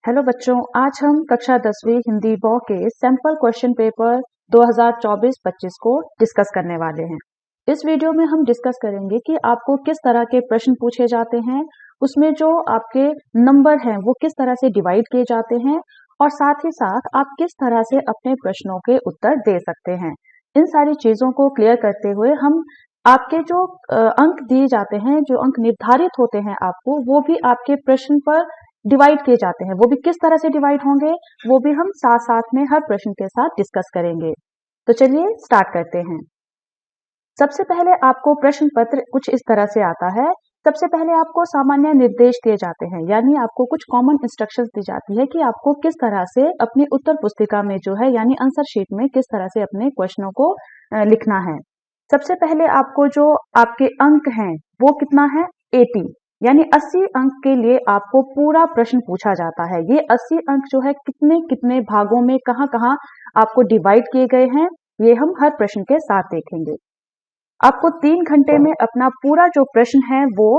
Hello बच्चों, आज हम कक्षा 10वीं हिंदी ब के सैंपल क्वेश्चन पेपर 2024-25 को डिस्कस करने वाले हैं। इस वीडियो में हम डिस्कस करेंगे कि आपको किस तरह के प्रश्न पूछे जाते हैं, उसमें जो आपके नंबर हैं वो किस तरह से डिवाइड किए जाते हैं और साथ ही साथ आप किस तरह से अपने प्रश्नों के उत्तर दे सकते हैं। इन सारी चीजों को क्लियर करते हुए हम आपके जो अंक दिए जाते हैं, जो अंक निर्धारित होते हैं आपको, वो भी आपके प्रश्न पर डिवाइड किए जाते हैं। वो भी किस तरह से डिवाइड होंगे वो भी हम साथ साथ में हर प्रश्न के साथ डिस्कस करेंगे। तो चलिए स्टार्ट करते हैं। सबसे पहले आपको प्रश्न पत्र कुछ इस तरह से आता है। सबसे पहले आपको सामान्य निर्देश दिए जाते हैं, यानी आपको कुछ कॉमन इंस्ट्रक्शंस दी जाती है कि आपको किस तरह से अपनी उत्तर पुस्तिका में जो है यानी आंसर शीट में किस तरह से अपने क्वेश्चनों को लिखना है। सबसे पहले आपको जो आपके अंक हैं वो कितना है, 80 यानी 80 अंक के लिए आपको पूरा प्रश्न पूछा जाता है। ये 80 अंक जो है कितने कितने भागों में कहाँ कहाँ आपको डिवाइड किए गए हैं, ये हम हर प्रश्न के साथ देखेंगे। आपको 3 घंटे में अपना पूरा जो प्रश्न है वो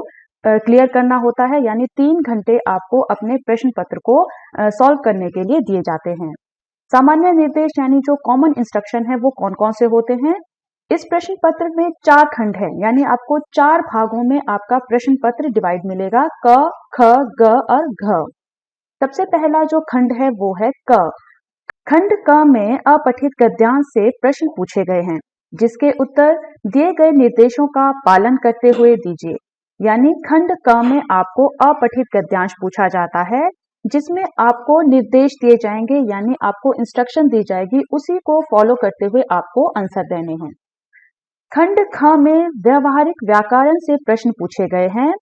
क्लियर करना होता है, यानी 3 घंटे आपको अपने प्रश्न पत्र को सॉल्व करने के लिए दिए जाते हैं। सामान्य निर्देश यानी जो कॉमन इंस्ट्रक्शन है वो कौन कौन से होते हैं। इस प्रश्न पत्र में 4 खंड है, यानी आपको 4 भागों में आपका प्रश्न पत्र डिवाइड मिलेगा, क, ख, ग और घ। सबसे पहला जो खंड है वो है क। खंड क में अपठित गद्यांश से प्रश्न पूछे गए हैं, जिसके उत्तर दिए गए निर्देशों का पालन करते हुए दीजिए। यानी खंड क में आपको अपठित गद्यांश पूछा जाता है, जिसमें आपको निर्देश दिए जाएंगे, यानी आपको इंस्ट्रक्शन दी जाएगी, उसी को फॉलो करते हुए आपको आंसर देने हैं। खंड ख में व्यवहारिक व्याकरण से प्रश्न पूछे गए हैं,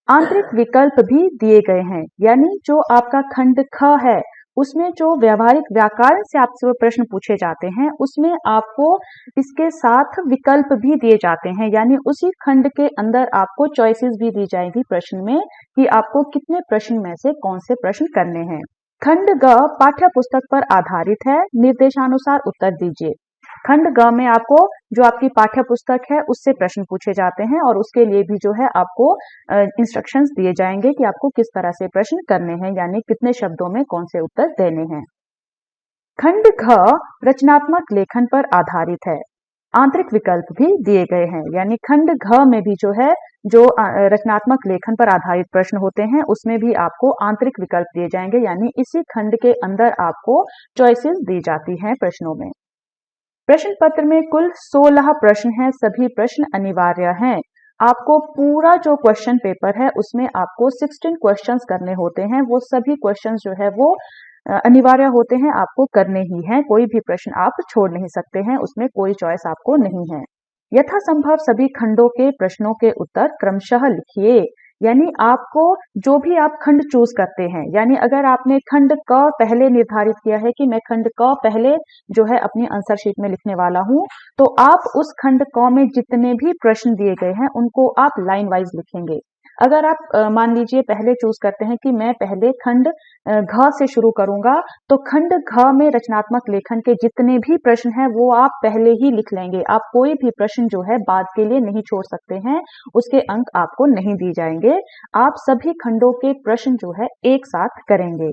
आंतरिक विकल्प भी दिए गए हैं। यानी जो आपका खंड ख है उसमें जो व्यवहारिक व्याकरण से आपसे प्रश्न पूछे जाते हैं उसमें आपको इसके साथ विकल्प भी दिए जाते हैं, यानी उसी खंड के अंदर आपको चॉइसेस भी दी जाएगी प्रश्न में कि आपको कितने प्रश्न में से कौन से प्रश्न करने हैं। खंड ग पाठ्य पुस्तक पर आधारित है, निर्देशानुसार उत्तर दीजिए। खंड ग में आपको जो आपकी पाठ्य पुस्तक है उससे प्रश्न पूछे जाते हैं और उसके लिए भी जो है आपको इंस्ट्रक्शंस दिए जाएंगे कि आपको किस तरह से प्रश्न करने हैं, यानी कितने शब्दों में कौन से उत्तर देने हैं। खंड घ रचनात्मक लेखन पर आधारित है, आंतरिक विकल्प भी दिए गए हैं। यानी खंड घ में भी जो है जो रचनात्मक लेखन पर आधारित प्रश्न होते हैं उसमें भी आपको आंतरिक विकल्प दिए जाएंगे, यानी इसी खंड के अंदर आपको चॉइसेस दी जाती हैं प्रश्नों में। प्रश्न पत्र में कुल 16 प्रश्न हैं, सभी प्रश्न अनिवार्य हैं। आपको पूरा जो क्वेश्चन पेपर है उसमें आपको 16 क्वेश्चंस करने होते हैं। वो सभी क्वेश्चंस जो है वो अनिवार्य होते हैं, आपको करने ही हैं। कोई भी प्रश्न आप छोड़ नहीं सकते हैं, उसमें कोई चॉइस आपको नहीं है। यथासंभव सभी खंडों के प्रश्नों के उत्तर क्रमशः लिखिए। यानी आपको जो भी आप खंड चूज करते हैं, यानी अगर आपने खंड क पहले निर्धारित किया है कि मैं खंड क पहले जो है अपनी आंसर शीट में लिखने वाला हूं, तो आप उस खंड क में जितने भी प्रश्न दिए गए हैं उनको आप लाइन वाइज लिखेंगे। अगर आप मान लीजिए पहले चूज करते हैं कि मैं पहले खंड घ से शुरू करूंगा, तो खंड घ में रचनात्मक लेखन के जितने भी प्रश्न हैं वो आप पहले ही लिख लेंगे। आप कोई भी प्रश्न जो है बाद के लिए नहीं छोड़ सकते हैं, उसके अंक आपको नहीं दिए जाएंगे। आप सभी खंडों के प्रश्न जो है एक साथ करेंगे।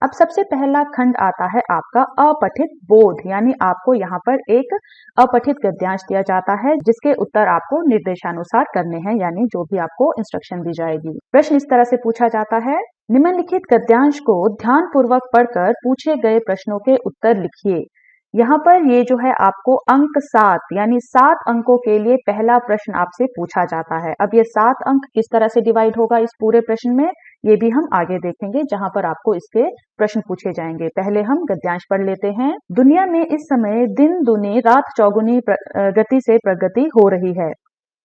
अब सबसे पहला खंड आता है आपका अपठित बोध, यानी आपको यहाँ पर एक अपठित गद्यांश दिया जाता है जिसके उत्तर आपको निर्देशानुसार करने हैं, यानी जो भी आपको इंस्ट्रक्शन दी जाएगी। प्रश्न इस तरह से पूछा जाता है, निम्नलिखित गद्यांश को ध्यानपूर्वक पढ़कर पूछे गए प्रश्नों के उत्तर लिखिए। यहाँ पर ये जो है आपको अंक 7 यानी 7 अंकों के लिए पहला प्रश्न आपसे पूछा जाता है। अब ये 7 अंक किस तरह से डिवाइड होगा इस पूरे प्रश्न में, ये भी हम आगे देखेंगे जहां पर आपको इसके प्रश्न पूछे जाएंगे। पहले हम गद्यांश पढ़ लेते हैं। दुनिया में इस समय दिन दुनी रात चौगुनी गति से प्रगति हो रही है।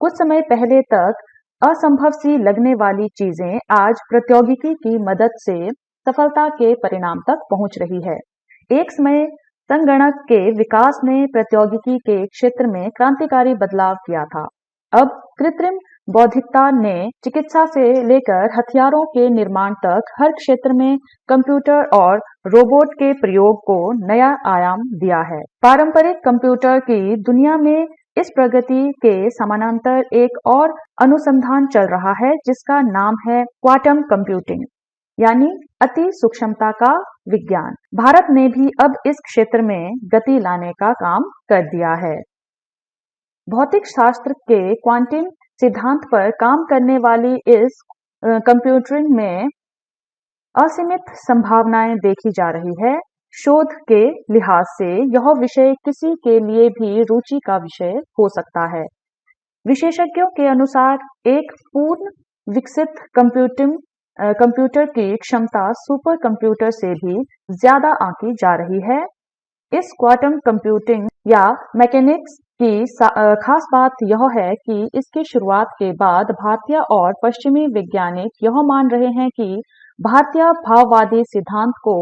कुछ समय पहले तक असंभव सी लगने वाली चीजें आज प्रौद्योगिकी की मदद से सफलता के परिणाम तक पहुंच रही है। एक समय संगणक के विकास ने प्रौद्योगिकी के क्षेत्र में क्रांतिकारी बदलाव किया था। अब कृत्रिम बौद्धिकता ने चिकित्सा से लेकर हथियारों के निर्माण तक हर क्षेत्र में कंप्यूटर और रोबोट के प्रयोग को नया आयाम दिया है। पारंपरिक कंप्यूटर की दुनिया में इस प्रगति के समानांतर एक और अनुसंधान चल रहा है जिसका नाम है क्वांटम कंप्यूटिंग। यानी अति सूक्ष्मता का विज्ञान। भारत ने भी अब इस क्षेत्र में गति लाने का काम कर दिया है। भौतिक शास्त्र के क्वांटम सिद्धांत पर काम करने वाली इस कंप्यूटरिंग में असीमित संभावनाएं देखी जा रही है। शोध के लिहाज से यह विषय किसी के लिए भी रुचि का विषय हो सकता है। विशेषज्ञों के अनुसार एक पूर्ण विकसित कंप्यूटर की क्षमता सुपर कंप्यूटर से भी ज्यादा आंकी जा रही है। इस क्वांटम कंप्यूटिंग या मैकेनिक्स की खास बात यह है कि इसकी शुरुआत के बाद भारतीय और पश्चिमी वैज्ञानिक यह मान रहे हैं कि भारतीय भाववादी सिद्धांत को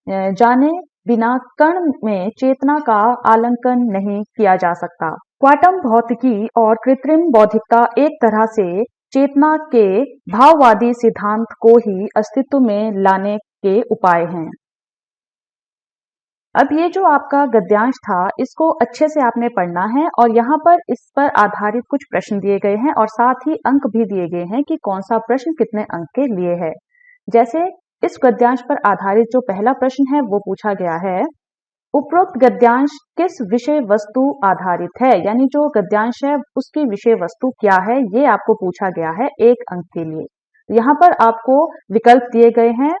जाने बिना कण में चेतना का आकलन नहीं किया जा सकता। क्वांटम भौतिकी और कृत्रिम बौद्धिकता एक तरह से चेतना के भाववादी सिद्धांत को ही अस्तित्व में लाने के उपाय हैं। अब ये जो आपका गद्यांश था, इसको अच्छे से आपने पढ़ना है और यहाँ पर इस पर आधारित कुछ प्रश्न दिए गए हैं और साथ ही अंक भी दिए गए हैं कि कौन सा प्रश्न कितने अंक के लिए है। जैसे इस गद्यांश पर आधारित जो पहला प्रश्न है वो पूछा गया है, उपरोक्त गद्यांश किस विषय वस्तु आधारित है, यानी जो गद्यांश है उसकी विषय वस्तु क्या है, ये आपको पूछा गया है 1 अंक के लिए। यहाँ पर आपको विकल्प दिए गए हैं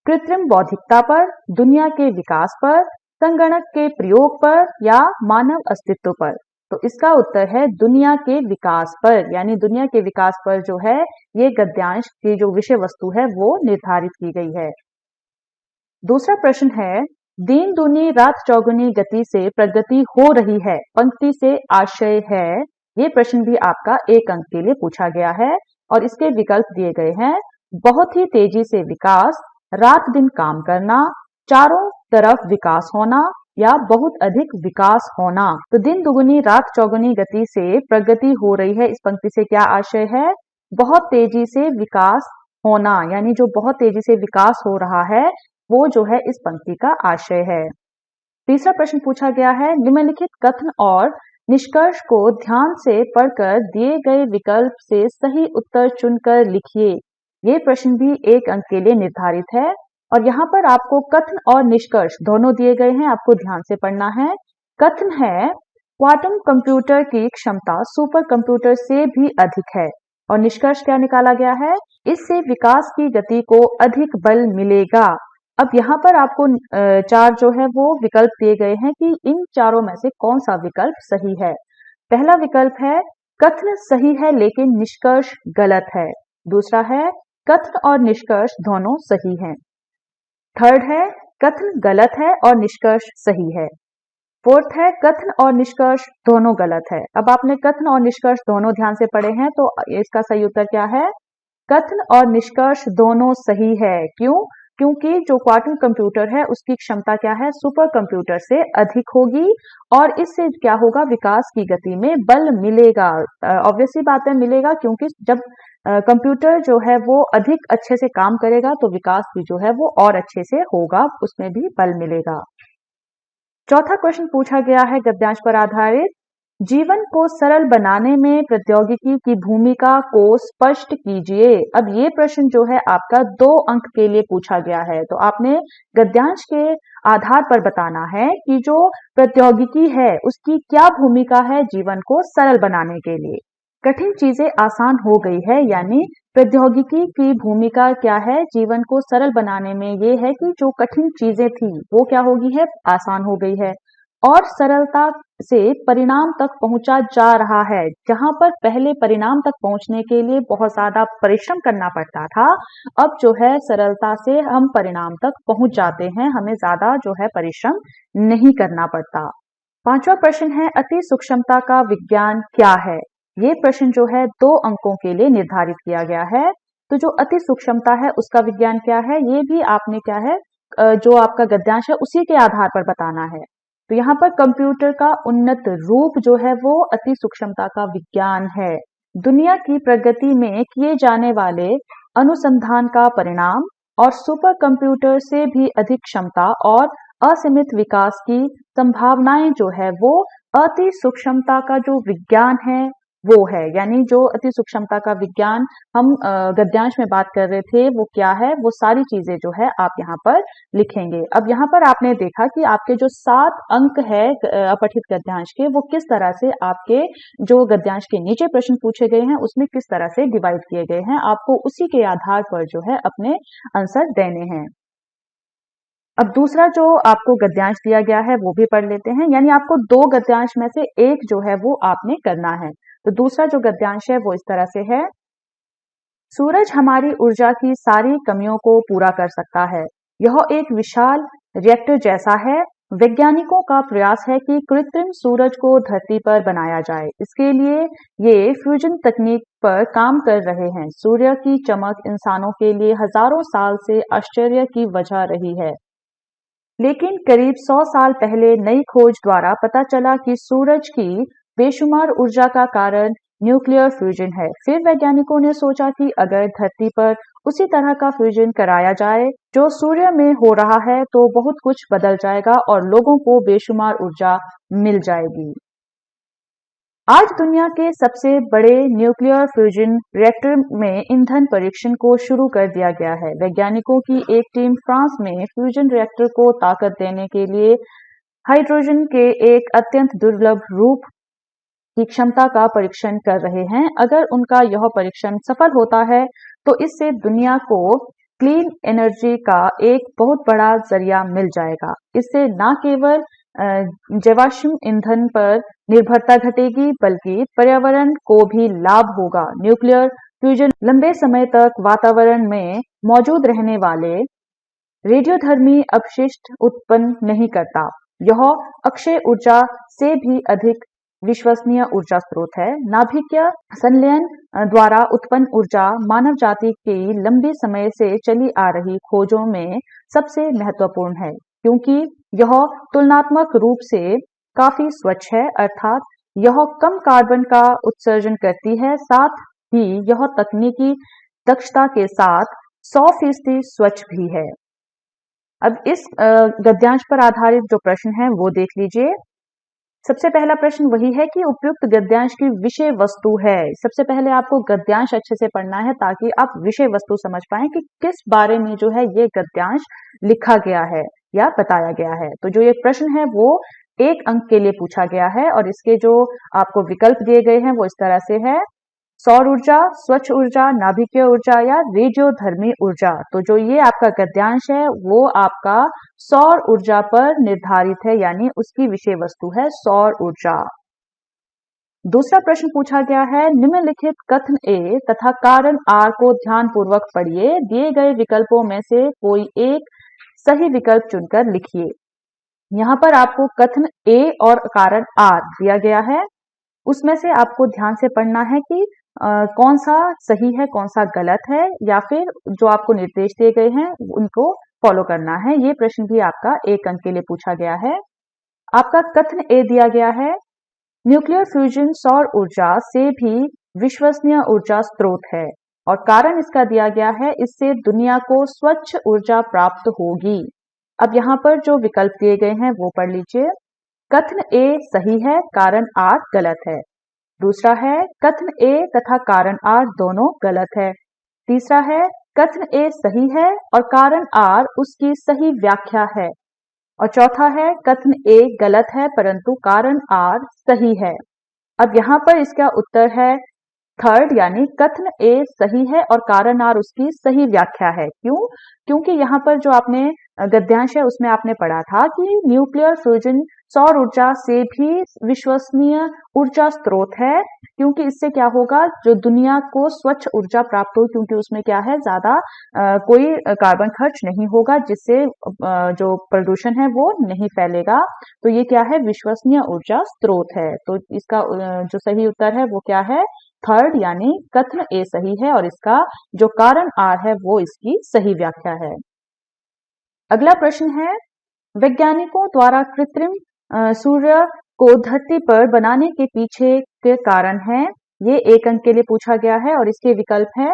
कृत्रिम बौद्धिकता पर, दुनिया के विकास पर, संगणक के प्रयोग पर या मानव अस्तित्व पर। तो इसका उत्तर है दुनिया के विकास पर, यानी दुनिया के विकास पर जो है ये गद्यांश की जो विषय वस्तु है वो निर्धारित की गई है। दूसरा प्रश्न है, दिन दूनी रात चौगुनी गति से प्रगति हो रही है, पंक्ति से आशय है। ये प्रश्न भी आपका 1 अंक के लिए पूछा गया है और इसके विकल्प दिए गए हैं बहुत ही तेजी से विकास, रात दिन काम करना, चारों तरफ विकास होना या बहुत अधिक विकास होना। तो दिन दुगुनी रात चौगुनी गति से प्रगति हो रही है, इस पंक्ति से क्या आशय है? बहुत तेजी से विकास होना, यानी जो बहुत तेजी से विकास हो रहा है वो जो है इस पंक्ति का आशय है। तीसरा प्रश्न पूछा गया है, निम्नलिखित कथन और निष्कर्ष को ध्यान से पढ़कर दिए गए विकल्प से सही उत्तर चुनकर लिखिए। ये प्रश्न भी 1 अंक के लिए निर्धारित है और यहाँ पर आपको कथन और निष्कर्ष दोनों दिए गए हैं, आपको ध्यान से पढ़ना है। कथन है क्वांटम कंप्यूटर की क्षमता सुपर कंप्यूटर से भी अधिक है और निष्कर्ष क्या निकाला गया है, इससे विकास की गति को अधिक बल मिलेगा। अब यहाँ पर आपको 4 जो है वो विकल्प दिए गए हैं कि इन चारों में से कौन सा विकल्प सही है। पहला विकल्प है कथन सही है लेकिन निष्कर्ष गलत है। दूसरा है कथन और निष्कर्ष दोनों सही हैं। थर्ड है कथन गलत है और निष्कर्ष सही है। फोर्थ है कथन और निष्कर्ष दोनों गलत है। अब आपने कथन और निष्कर्ष दोनों ध्यान से पढ़े हैं तो इसका सही उत्तर क्या है, कथन और निष्कर्ष दोनों सही है। क्यों? क्योंकि जो क्वांटम कंप्यूटर है उसकी क्षमता क्या है, सुपर कंप्यूटर से अधिक होगी और इससे क्या होगा, विकास की गति में बल मिलेगा। ऑब्वियसली बात है मिलेगा, क्योंकि जब कंप्यूटर जो है वो अधिक अच्छे से काम करेगा तो विकास भी जो है वो और अच्छे से होगा, उसमें भी बल मिलेगा। चौथा क्वेश्चन पूछा गया है गद्यांश पर आधारित, जीवन को सरल बनाने में प्रौद्योगिकी की भूमिका को स्पष्ट कीजिए। अब ये प्रश्न जो है आपका 2 अंक के लिए पूछा गया है, तो आपने गद्यांश के आधार पर बताना है कि जो प्रौद्योगिकी है उसकी क्या भूमिका है जीवन को सरल बनाने के लिए। कठिन चीजें आसान हो गई है, यानी प्रौद्योगिकी की भूमिका क्या है जीवन को सरल बनाने में, ये है कि जो कठिन चीजें थी वो क्या होगी है, आसान हो गई है और सरलता से परिणाम तक पहुंचा जा रहा है। जहां पर पहले परिणाम तक पहुंचने के लिए बहुत ज्यादा परिश्रम करना पड़ता था, अब जो है सरलता से हम परिणाम तक पहुंच जाते हैं, हमें ज्यादा जो है परिश्रम नहीं करना पड़ता। 5वां प्रश्न है अति सूक्ष्मता का विज्ञान क्या है। ये प्रश्न जो है 2 अंकों के लिए निर्धारित किया गया है। तो जो अति सूक्ष्मता है उसका विज्ञान क्या है, ये भी आपने क्या है जो आपका गद्यांश है उसी के आधार पर बताना है। तो यहाँ पर कंप्यूटर का उन्नत रूप जो है वो अति सूक्ष्मता का विज्ञान है। दुनिया की प्रगति में किए जाने वाले अनुसंधान का परिणाम और सुपर कंप्यूटर से भी अधिक क्षमता और असीमित विकास की संभावनाएं जो है वो अति सूक्ष्मता का जो विज्ञान है वो है, यानी जो अति सूक्ष्मता का विज्ञान हम गद्यांश में बात कर रहे थे वो क्या है, वो सारी चीजें जो है आप यहाँ पर लिखेंगे। अब यहाँ पर आपने देखा कि आपके जो 7 अंक है अपठित गद्यांश के, वो किस तरह से आपके जो गद्यांश के नीचे प्रश्न पूछे गए हैं उसमें किस तरह से डिवाइड किए गए हैं। आपको उसी के आधार पर जो है अपने आंसर देने हैं। अब दूसरा जो आपको गद्यांश दिया गया है वो भी पढ़ लेते हैं, यानी आपको 2 गद्यांश में से एक जो है वो आपने करना है। तो दूसरा जो गद्यांश है वो इस तरह से है, सूरज हमारी ऊर्जा की सारी कमियों को पूरा कर सकता है। यह एक विशाल रिएक्टर जैसा है। वैज्ञानिकों का प्रयास है कि कृत्रिम सूरज को धरती पर बनाया जाए। इसके लिए ये फ्यूजन तकनीक पर काम कर रहे हैं। सूर्य की चमक इंसानों के लिए हजारों साल से आश्चर्य की वजह रही है, लेकिन करीब 100 साल पहले नई खोज द्वारा पता चला कि सूरज की बेशुमार ऊर्जा का कारण न्यूक्लियर फ्यूजन है। फिर वैज्ञानिकों ने सोचा कि अगर धरती पर उसी तरह का फ्यूजन कराया जाए जो सूर्य में हो रहा है तो बहुत कुछ बदल जाएगा और लोगों को बेशुमार ऊर्जा मिल जाएगी। आज दुनिया के सबसे बड़े न्यूक्लियर फ्यूजन रिएक्टर में ईंधन परीक्षण को शुरू कर दिया गया है। वैज्ञानिकों की एक टीम फ्रांस में फ्यूजन रिएक्टर को ताकत देने के लिए हाइड्रोजन के एक अत्यंत दुर्लभ रूप की क्षमता का परीक्षण कर रहे हैं। अगर उनका यह परीक्षण सफल होता है तो इससे दुनिया को क्लीन एनर्जी का एक बहुत बड़ा जरिया मिल जाएगा। इससे न केवल जीवाश्म ईंधन पर निर्भरता घटेगी बल्कि पर्यावरण को भी लाभ होगा। न्यूक्लियर फ्यूजन लंबे समय तक वातावरण में मौजूद रहने वाले रेडियोधर्मी अपशिष्ट उत्पन्न नहीं करता। यह अक्षय ऊर्जा से भी अधिक विश्वसनीय ऊर्जा स्रोत है। नाभिकीय संलयन द्वारा उत्पन्न ऊर्जा मानव जाति की लंबी समय से चली आ रही खोजों में सबसे महत्वपूर्ण है, क्योंकि यह तुलनात्मक रूप से काफी स्वच्छ है, अर्थात यह कम कार्बन का उत्सर्जन करती है। साथ ही यह तकनीकी दक्षता के साथ 100% स्वच्छ भी है। अब इस गद्यांश पर आधारित जो प्रश्न है वो देख लीजिए। सबसे पहला प्रश्न वही है कि उपयुक्त गद्यांश की विषय वस्तु है। सबसे पहले आपको गद्यांश अच्छे से पढ़ना है ताकि आप विषय वस्तु समझ पाएं कि किस बारे में जो है ये गद्यांश लिखा गया है या बताया गया है। तो जो ये प्रश्न है वो 1 अंक के लिए पूछा गया है और इसके जो आपको विकल्प दिए गए हैं वो इस तरह से है, सौर ऊर्जा, स्वच्छ ऊर्जा, नाभिकीय ऊर्जा या रेडियोधर्मी ऊर्जा। तो जो ये आपका गद्यांश है वो आपका सौर ऊर्जा पर निर्धारित है, यानी उसकी विषय वस्तु है सौर ऊर्जा। दूसरा प्रश्न पूछा गया है, निम्नलिखित कथन ए तथा कारण आर को ध्यानपूर्वक पढ़िए। दिए गए विकल्पों में से कोई एक सही विकल्प चुनकर लिखिए। यहाँ पर आपको कथन ए और कारण आर दिया गया है, उसमें से आपको ध्यान से पढ़ना है कि कौन सा सही है कौन सा गलत है, या फिर जो आपको निर्देश दिए गए हैं उनको फॉलो करना है। ये प्रश्न भी आपका 1 अंक के लिए पूछा गया है। आपका कथन ए दिया गया है, न्यूक्लियर फ्यूजन सौर ऊर्जा से भी विश्वसनीय ऊर्जा स्रोत है, और कारण इसका दिया गया है, इससे दुनिया को स्वच्छ ऊर्जा प्राप्त होगी। अब यहाँ पर जो विकल्प दिए गए हैं वो पढ़ लीजिए। कथन ए सही है, कारण आर गलत है। दूसरा है, कथन ए तथा कारण आर दोनों गलत है। तीसरा है, कथन ए सही है और कारण आर उसकी सही व्याख्या है। और चौथा है, कथन ए गलत है परंतु कारण आर सही है। अब यहाँ पर इसका उत्तर है थर्ड, यानी कथन ए सही है और कारण आर उसकी सही व्याख्या है। क्यों? क्योंकि यहाँ पर जो आपने गद्यांश है उसमें आपने पढ़ा था कि न्यूक्लियर फ्यूजन सौर ऊर्जा से भी विश्वसनीय ऊर्जा स्रोत है, क्योंकि इससे क्या होगा, जो दुनिया को स्वच्छ ऊर्जा प्राप्त हो, क्योंकि उसमें क्या है, ज्यादा कोई कार्बन खर्च नहीं होगा, जिससे जो प्रदूषण है वो नहीं फैलेगा। तो ये क्या है, विश्वसनीय ऊर्जा स्रोत है। तो इसका जो सही उत्तर है वो क्या है, थर्ड, यानी कथन ए सही है और इसका जो कारण आर है वो इसकी सही व्याख्या है। अगला प्रश्न है, वैज्ञानिकों द्वारा कृत्रिम सूर्य को धरती पर बनाने के पीछे के कारण है। ये 1 अंक के लिए पूछा गया है और इसके विकल्प है,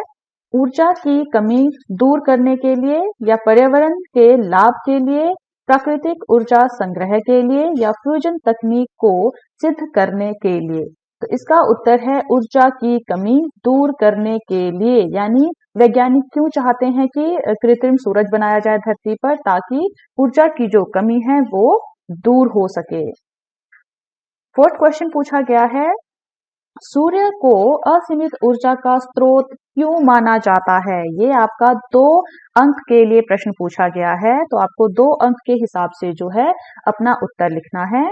ऊर्जा की कमी दूर करने के लिए या पर्यावरण के लाभ के लिए, प्राकृतिक ऊर्जा संग्रह के लिए या फ्यूजन तकनीक को सिद्ध करने के लिए। तो इसका उत्तर है ऊर्जा की कमी दूर करने के लिए, यानी वैज्ञानिक क्यों चाहते हैं कि कृत्रिम सूरज बनाया जाए धरती पर, ताकि ऊर्जा की जो कमी है वो दूर हो सके। फोर्थ क्वेश्चन पूछा गया है, सूर्य को असीमित ऊर्जा का स्रोत क्यों माना जाता है? ये आपका 2 अंक के लिए प्रश्न पूछा गया है, तो आपको 2 अंक के हिसाब से जो है अपना उत्तर लिखना है।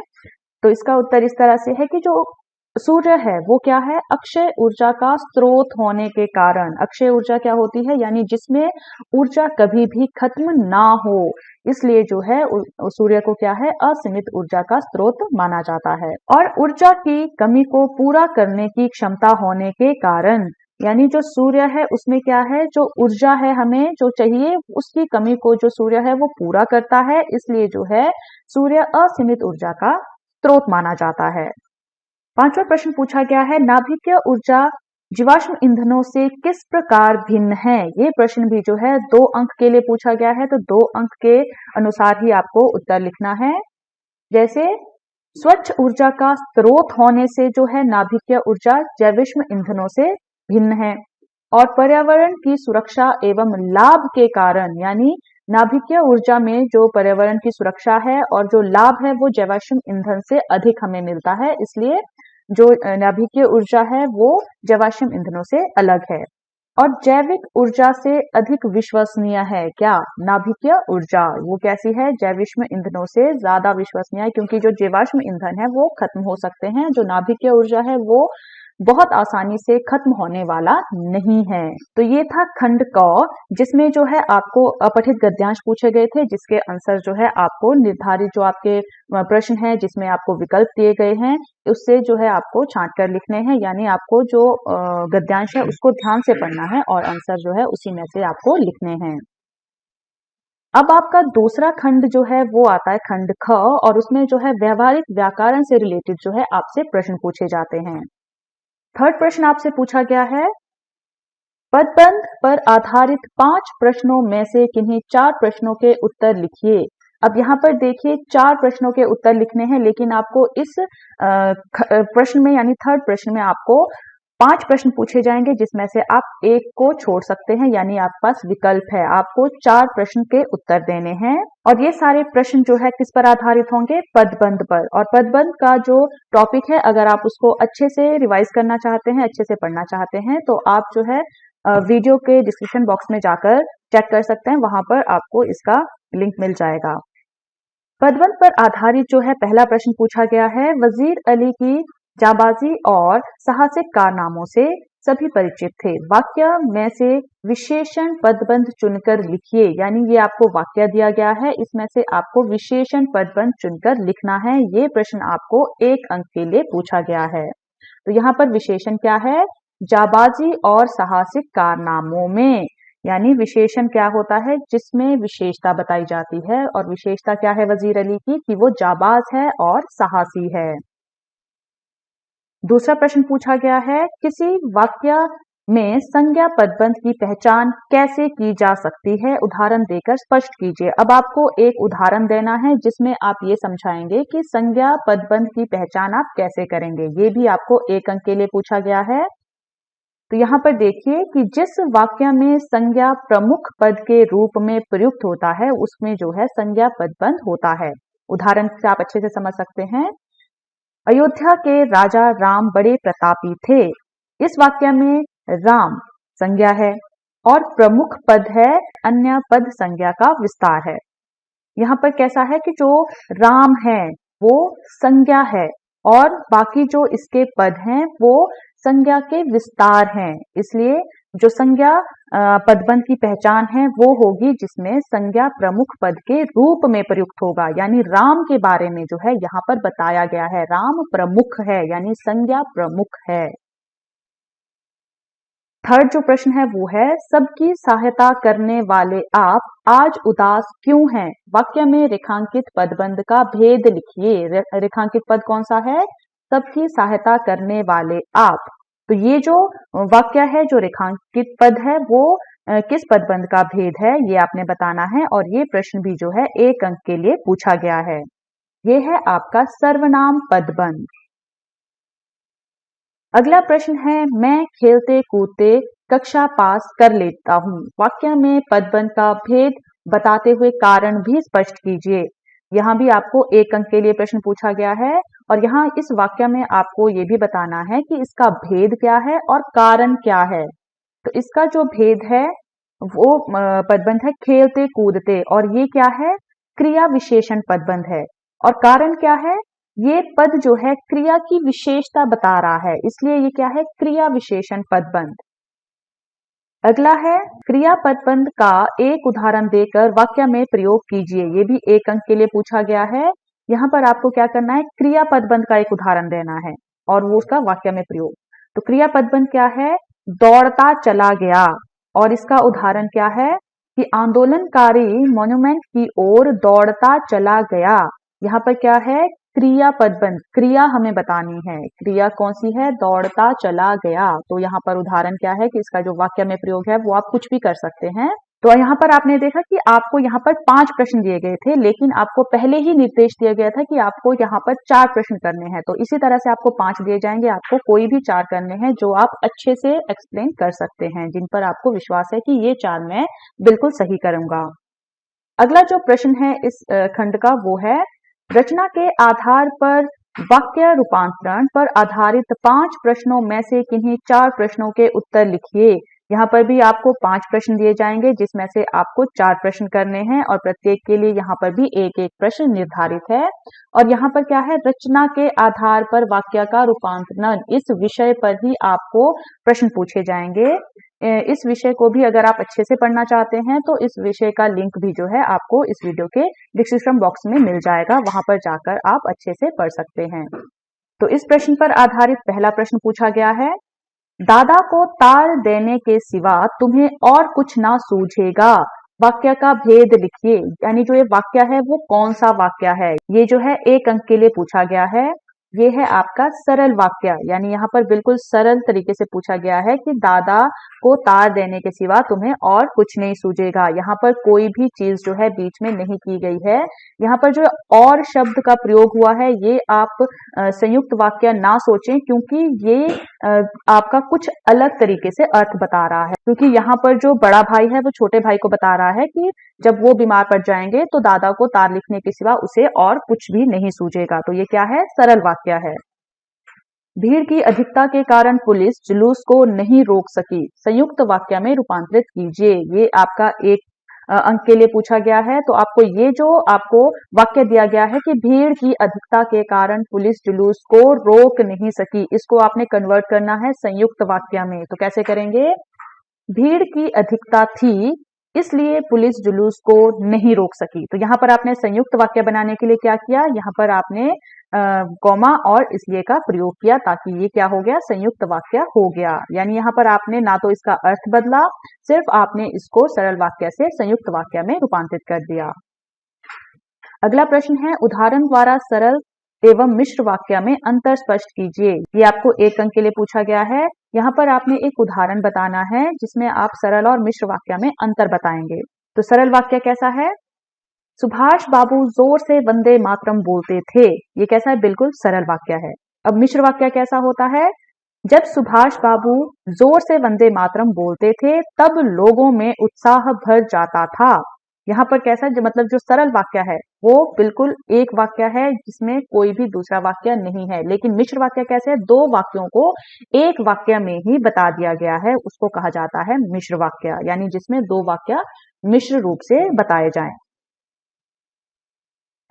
तो इसका उत्तर इस तरह से है कि जो सूर्य है वो क्या है, अक्षय ऊर्जा का स्रोत होने के कारण। अक्षय ऊर्जा क्या होती है, यानी जिसमें ऊर्जा कभी भी खत्म ना हो, इसलिए जो है सूर्य को क्या है, असीमित ऊर्जा का स्रोत माना जाता है। और ऊर्जा की कमी को पूरा करने की क्षमता होने के कारण, यानी जो सूर्य है उसमें क्या है, जो ऊर्जा है हमें जो चाहिए उसकी कमी को जो सूर्य है वो पूरा करता है, इसलिए जो है सूर्य असीमित ऊर्जा का स्रोत माना जाता है। 5वां प्रश्न पूछा गया है, नाभिकीय ऊर्जा जीवाश्म ईंधनों से किस प्रकार भिन्न है? ये प्रश्न भी जो है 2 अंक के लिए पूछा गया है, तो 2 अंक के अनुसार ही आपको उत्तर लिखना है। जैसे स्वच्छ ऊर्जा का स्रोत होने से जो है नाभिकीय ऊर्जा जैविश्म ईंधनों से भिन्न है, और पर्यावरण की सुरक्षा एवं लाभ के कारण, यानी नाभिकीय ऊर्जा में जो पर्यावरण की सुरक्षा है और जो लाभ है वो जैवाश्म ईंधन से अधिक हमें मिलता है, इसलिए जो नाभिकीय ऊर्जा है वो जैवाश्म ईंधनों से अलग है। और जैविक ऊर्जा से अधिक विश्वसनीय है क्या? नाभिकीय ऊर्जा वो कैसी है, जैविश्म ईंधनों से ज्यादा विश्वसनीय है, क्योंकि जो जीवाश्म ईंधन है वो खत्म हो सकते हैं, जो नाभिकीय ऊर्जा है वो बहुत आसानी से खत्म होने वाला नहीं है। तो ये था खंड क, जिसमें जो है आपको अपठित गद्यांश पूछे गए थे, जिसके आंसर जो है आपको निर्धारित जो आपके प्रश्न है जिसमें आपको विकल्प दिए गए हैं उससे जो है आपको छांट कर लिखने हैं, यानी आपको जो गद्यांश है उसको ध्यान से पढ़ना है और आंसर जो है उसी में से आपको लिखने हैं। अब आपका दूसरा खंड जो है वो आता है खंड ख, और उसमें जो है व्यवहारिक व्याकरण से रिलेटेड जो है आपसे प्रश्न पूछे जाते हैं। थर्ड प्रश्न आपसे पूछा गया है, पदबंध पर आधारित 5 प्रश्नों में से किन्हीं 4 प्रश्नों के उत्तर लिखिए। अब यहाँ पर देखिए 4 प्रश्नों के उत्तर लिखने हैं, लेकिन आपको इस प्रश्न में यानी थर्ड प्रश्न में आपको 5 प्रश्न पूछे जाएंगे, जिसमें से आप एक को छोड़ सकते हैं, यानी आपके पास विकल्प है। आपको 4 प्रश्न के उत्तर देने हैं, और ये सारे प्रश्न जो है किस पर आधारित होंगे, पदबंध पर। और पदबंध का जो टॉपिक है, अगर आप उसको अच्छे से रिवाइज करना चाहते हैं, अच्छे से पढ़ना चाहते हैं, तो आप जो है वीडियो के डिस्क्रिप्शन बॉक्स में जाकर चेक कर सकते हैं, वहां पर आपको इसका लिंक मिल जाएगा। पदबंध पर आधारित जो है पहला प्रश्न पूछा गया है, वजीर अली की जाबाजी और साहसिक कारनामों से सभी परिचित थे, वाक्य में से विशेषण पदबंध चुनकर लिखिए। यानी ये आपको वाक्य दिया गया है, इसमें से आपको विशेषण पदबंध चुनकर लिखना है। ये प्रश्न आपको 1 अंक के लिए पूछा गया है। तो यहाँ पर विशेषण क्या है, जाबाजी और साहसिक कारनामों में, यानी विशेषण क्या होता है, जिसमें विशेषता बताई जाती है, और विशेषता क्या है वजीर अली की, कि वो जाबाज है और साहसी है। दूसरा प्रश्न पूछा गया है, किसी वाक्य में संज्ञा पदबंध की पहचान कैसे की जा सकती है, उदाहरण देकर स्पष्ट कीजिए। अब आपको एक उदाहरण देना है जिसमें आप ये समझाएंगे कि संज्ञा पदबंध की पहचान आप कैसे करेंगे। ये भी आपको 1 अंक के लिए पूछा गया है। तो यहाँ पर देखिए कि जिस वाक्य में संज्ञा प्रमुख पद के रूप में प्रयुक्त होता है उसमें जो है संज्ञा पदबंध होता है। उदाहरण से आप अच्छे से समझ सकते हैं, अयोध्या के राजा राम बड़े प्रतापी थे। इस वाक्य में राम संज्ञा है और प्रमुख पद है अन्य पद संज्ञा का विस्तार है। यहाँ पर कैसा है कि जो राम है वो संज्ञा है और बाकी जो इसके पद हैं वो संज्ञा के विस्तार हैं, इसलिए जो संज्ञा पदबंध की पहचान है वो होगी जिसमें संज्ञा प्रमुख पद के रूप में प्रयुक्त होगा। यानी राम के बारे में जो है यहाँ पर बताया गया है, राम प्रमुख है, यानी संज्ञा प्रमुख है। थर्ड जो प्रश्न है वो है, सबकी सहायता करने वाले आप आज उदास क्यों हैं? वाक्य में रेखांकित पदबंध का भेद लिखिए। रेखांकित पद कौन सा है, सबकी सहायता करने वाले आप। तो ये जो वाक्य है, जो रेखांकित पद है, वो किस पदबंध का भेद है ये आपने बताना है, और ये प्रश्न भी जो है 1 अंक के लिए पूछा गया है। ये है आपका सर्वनाम पदबंध। अगला प्रश्न है, मैं खेलते कूदते कक्षा पास कर लेता हूँ। वाक्य में पदबंध का भेद बताते हुए कारण भी स्पष्ट कीजिए। यहाँ भी आपको 1 अंक के लिए प्रश्न पूछा गया है और यहाँ इस वाक्य में आपको ये भी बताना है कि इसका भेद क्या है और कारण क्या है। तो इसका जो भेद है वो पदबंध है खेलते कूदते, और ये क्या है, क्रिया विशेषण पदबंध है। और कारण क्या है, ये पद जो है क्रिया की विशेषता बता रहा है, इसलिए ये क्या है, क्रिया विशेषण पदबंध। अगला है, क्रिया पदबंध का एक उदाहरण देकर वाक्य में प्रयोग कीजिए। ये भी 1 अंक के लिए पूछा गया है। यहाँ पर आपको क्या करना है, क्रिया पदबंध का एक उदाहरण देना है और वो उसका वाक्य में प्रयोग। तो क्रिया पदबंध क्या है, दौड़ता चला गया, और इसका उदाहरण क्या है कि आंदोलनकारी मॉन्यूमेंट की ओर दौड़ता चला गया। यहाँ पर क्या है, क्रिया पदबंध, क्रिया हमें बतानी है, क्रिया कौन सी है, दौड़ता चला गया। तो यहाँ पर उदाहरण क्या है कि इसका जो वाक्य में प्रयोग है वो आप कुछ भी कर सकते हैं। तो यहाँ पर आपने देखा कि आपको यहाँ पर 5 प्रश्न दिए गए थे, लेकिन आपको पहले ही निर्देश दिया गया था कि आपको यहाँ पर 4 प्रश्न करने हैं। तो इसी तरह से आपको 5 दिए जाएंगे, आपको कोई भी 4 करने हैं जो आप अच्छे से एक्सप्लेन कर सकते हैं, जिन पर आपको विश्वास है कि ये 4 मैं बिल्कुल सही करूंगा। अगला जो प्रश्न है इस खंड का वो है, रचना के आधार पर वाक्य रूपांतरण पर आधारित 5 प्रश्नों में से किन्हीं 4 प्रश्नों के उत्तर लिखिए। यहाँ पर भी आपको 5 प्रश्न दिए जाएंगे, जिसमें से आपको 4 प्रश्न करने हैं और प्रत्येक के लिए यहाँ पर भी एक एक प्रश्न निर्धारित है। और यहाँ पर क्या है, रचना के आधार पर वाक्य का रूपांतरण, इस विषय पर ही आपको प्रश्न पूछे जाएंगे। इस विषय को भी अगर आप अच्छे से पढ़ना चाहते हैं तो इस विषय का लिंक भी जो है आपको इस वीडियो के डिस्क्रिप्शन बॉक्स में मिल जाएगा, वहां पर जाकर आप अच्छे से पढ़ सकते हैं। तो इस प्रश्न पर आधारित पहला प्रश्न पूछा गया है, दादा को तार देने के सिवा तुम्हें और कुछ ना सूझेगा, वाक्य का भेद लिखिए। यानी जो ये वाक्य है वो कौन सा वाक्य है, ये जो है 1 अंक के लिए पूछा गया है। ये है आपका सरल वाक्य, यानी यहाँ पर बिल्कुल सरल तरीके से पूछा गया है कि दादा को तार देने के सिवा तुम्हें और कुछ नहीं सूझेगा। यहाँ पर कोई भी चीज जो है बीच में नहीं की गई है। यहाँ पर जो और शब्द का प्रयोग हुआ है ये आप संयुक्त वाक्य ना सोचें, क्योंकि ये आपका कुछ अलग तरीके से अर्थ बता रहा है। क्योंकि यहाँ पर जो बड़ा भाई है वो छोटे भाई को बता रहा है कि जब वो बीमार पड़ जाएंगे तो दादा को तार लिखने के सिवा उसे और कुछ भी नहीं सूझेगा। तो ये क्या है, सरल वाक्य है। भीड़ की अधिकता के कारण पुलिस जुलूस को नहीं रोक सकी, संयुक्त वाक्य में रूपांतरित कीजिए। ये आपका 1 अंक के लिए पूछा गया है। तो आपको ये जो आपको वाक्य दिया गया है कि भीड़ की अधिकता के कारण पुलिस जुलूस को रोक नहीं सकी, इसको आपने कन्वर्ट करना है संयुक्त वाक्य में। तो कैसे करेंगे, भीड़ की अधिकता थी इसलिए पुलिस जुलूस को नहीं रोक सकी। तो यहाँ पर आपने संयुक्त वाक्य बनाने के लिए क्या किया, यहाँ पर आपने कॉमा और इसलिए का प्रयोग किया, ताकि ये क्या हो गया, संयुक्त वाक्य हो गया। यानी यहाँ पर आपने ना तो इसका अर्थ बदला, सिर्फ आपने इसको सरल वाक्य से संयुक्त वाक्य में रूपांतरित कर दिया। अगला प्रश्न है, उदाहरण द्वारा सरल एवं मिश्र वाक्य में अंतर स्पष्ट कीजिए। ये आपको 1 अंक के लिए पूछा गया है। यहाँ पर आपने एक उदाहरण बताना है जिसमें आप सरल और मिश्र वाक्य में अंतर बताएंगे। तो सरल वाक्य कैसा है, सुभाष बाबू जोर से वंदे मातरम बोलते थे। ये कैसा है, बिल्कुल सरल वाक्य है। अब मिश्र वाक्य कैसा होता है, जब सुभाष बाबू जोर से वंदे मातरम बोलते थे तब लोगों में उत्साह भर जाता था। यहाँ पर कैसा है, मतलब जो सरल वाक्य है वो बिल्कुल एक वाक्य है जिसमें कोई भी दूसरा वाक्य नहीं है। लेकिन मिश्र वाक्य कैसे है, 2 वाक्यों को एक वाक्य में ही बता दिया गया है, उसको कहा जाता है मिश्र वाक्य, यानी जिसमें 2 वाक्य मिश्र रूप से बताए जाएं।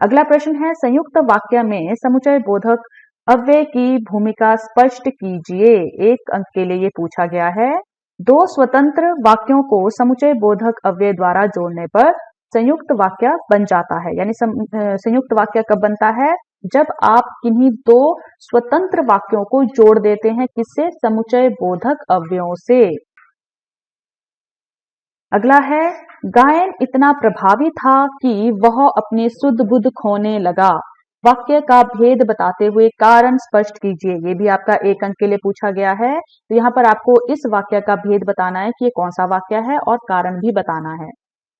अगला प्रश्न है, संयुक्त वाक्य में समुच्चय बोधक अव्यय की भूमिका स्पष्ट कीजिए। 1 अंक के लिए ये पूछा गया है। 2 स्वतंत्र वाक्यों को समुच्चय बोधक अव्यय द्वारा जोड़ने पर संयुक्त वाक्य बन जाता है। यानी संयुक्त वाक्य कब बनता है, जब आप किन्हीं 2 स्वतंत्र वाक्यों को जोड़ देते हैं, किससे, समुच्चय बोधक अव्ययों से। अगला है, गायन इतना प्रभावी था कि वह अपनी सुध बुध खोने लगा, वाक्य का भेद बताते हुए कारण स्पष्ट कीजिए। ये भी आपका 1 अंक के लिए पूछा गया है। तो यहाँ पर आपको इस वाक्य का भेद बताना है कि ये कौन सा वाक्य है और कारण भी बताना है।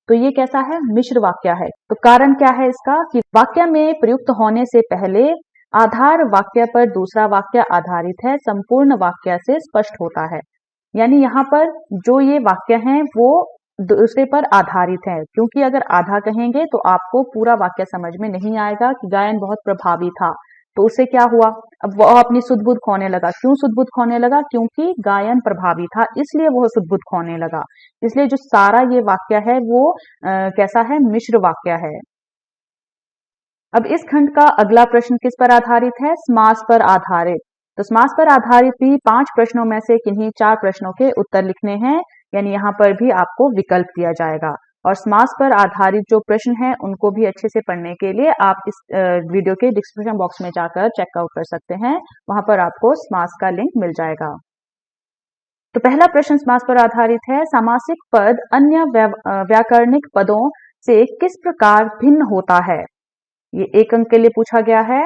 तो ये कैसा है, मिश्र वाक्य है। तो कारण क्या है इसका, कि वाक्य में प्रयुक्त होने से पहले आधार वाक्य पर दूसरा वाक्य आधारित है, संपूर्ण वाक्य से स्पष्ट होता है। यानी यहाँ पर जो ये वाक्य हैं वो दूसरे पर आधारित है, क्योंकि अगर आधा कहेंगे तो आपको पूरा वाक्य समझ में नहीं आएगा कि गायन बहुत प्रभावी था। तो उससे क्या हुआ, अब वह अपनी सुध-बुध खोने लगा। क्यों सुध-बुध खोने लगा? क्योंकि गायन प्रभावी था, इसलिए वह सुध-बुध खोने लगा। इसलिए जो सारा ये वाक्य है वो कैसा है? मिश्र वाक्य है। अब इस खंड का अगला प्रश्न किस पर आधारित है? समास पर आधारित। तो समास पर आधारित भी 5 प्रश्नों में से किन्हीं 4 प्रश्नों के उत्तर लिखने हैं, यानी यहाँ पर भी आपको विकल्प दिया जाएगा। और समास पर आधारित जो प्रश्न हैं उनको भी अच्छे से पढ़ने के लिए आप इस वीडियो के डिस्क्रिप्शन बॉक्स में जाकर चेकआउट कर सकते हैं, वहां पर आपको समास का लिंक मिल जाएगा। तो पहला प्रश्न समास पर आधारित है, सामासिक पद अन्य व्याकरणिक पदों से किस प्रकार भिन्न होता है? ये 1 अंक के लिए पूछा गया है।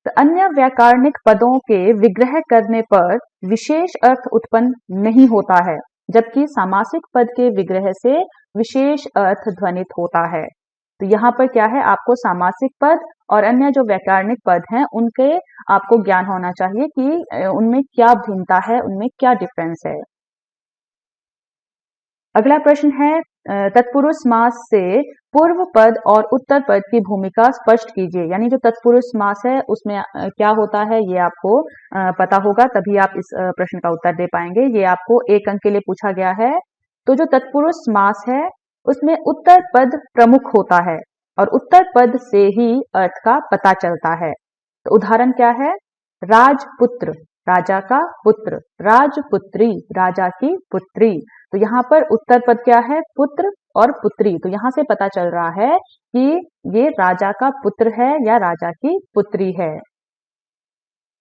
तो अन्य व्याकरणिक पदों के विग्रह करने पर विशेष अर्थ उत्पन्न नहीं होता है, जबकि सामासिक पद के विग्रह से विशेष अर्थ ध्वनित होता है। तो यहाँ पर क्या है, आपको सामासिक पद और अन्य जो व्याकरणिक पद हैं उनके आपको ज्ञान होना चाहिए कि उनमें क्या भिन्नता है, उनमें क्या डिफरेंस है। अगला प्रश्न है, तत्पुरुष समास से पूर्व पद और उत्तर पद की भूमिका स्पष्ट कीजिए। यानी जो तत्पुरुष समास है उसमें क्या होता है ये आपको पता होगा, तभी आप इस प्रश्न का उत्तर दे पाएंगे। ये आपको 1 अंक के लिए पूछा गया है। तो जो तत्पुरुष समास है उसमें उत्तर पद प्रमुख होता है और उत्तर पद से ही अर्थ का पता चलता है। तो उदाहरण क्या है? राजपुत्र, राजा का पुत्र, राजपुत्री, राजा की पुत्री। तो यहाँ पर उत्तर पद क्या है? पुत्र और पुत्री। तो यहाँ से पता चल रहा है कि ये राजा का पुत्र है या राजा की पुत्री है।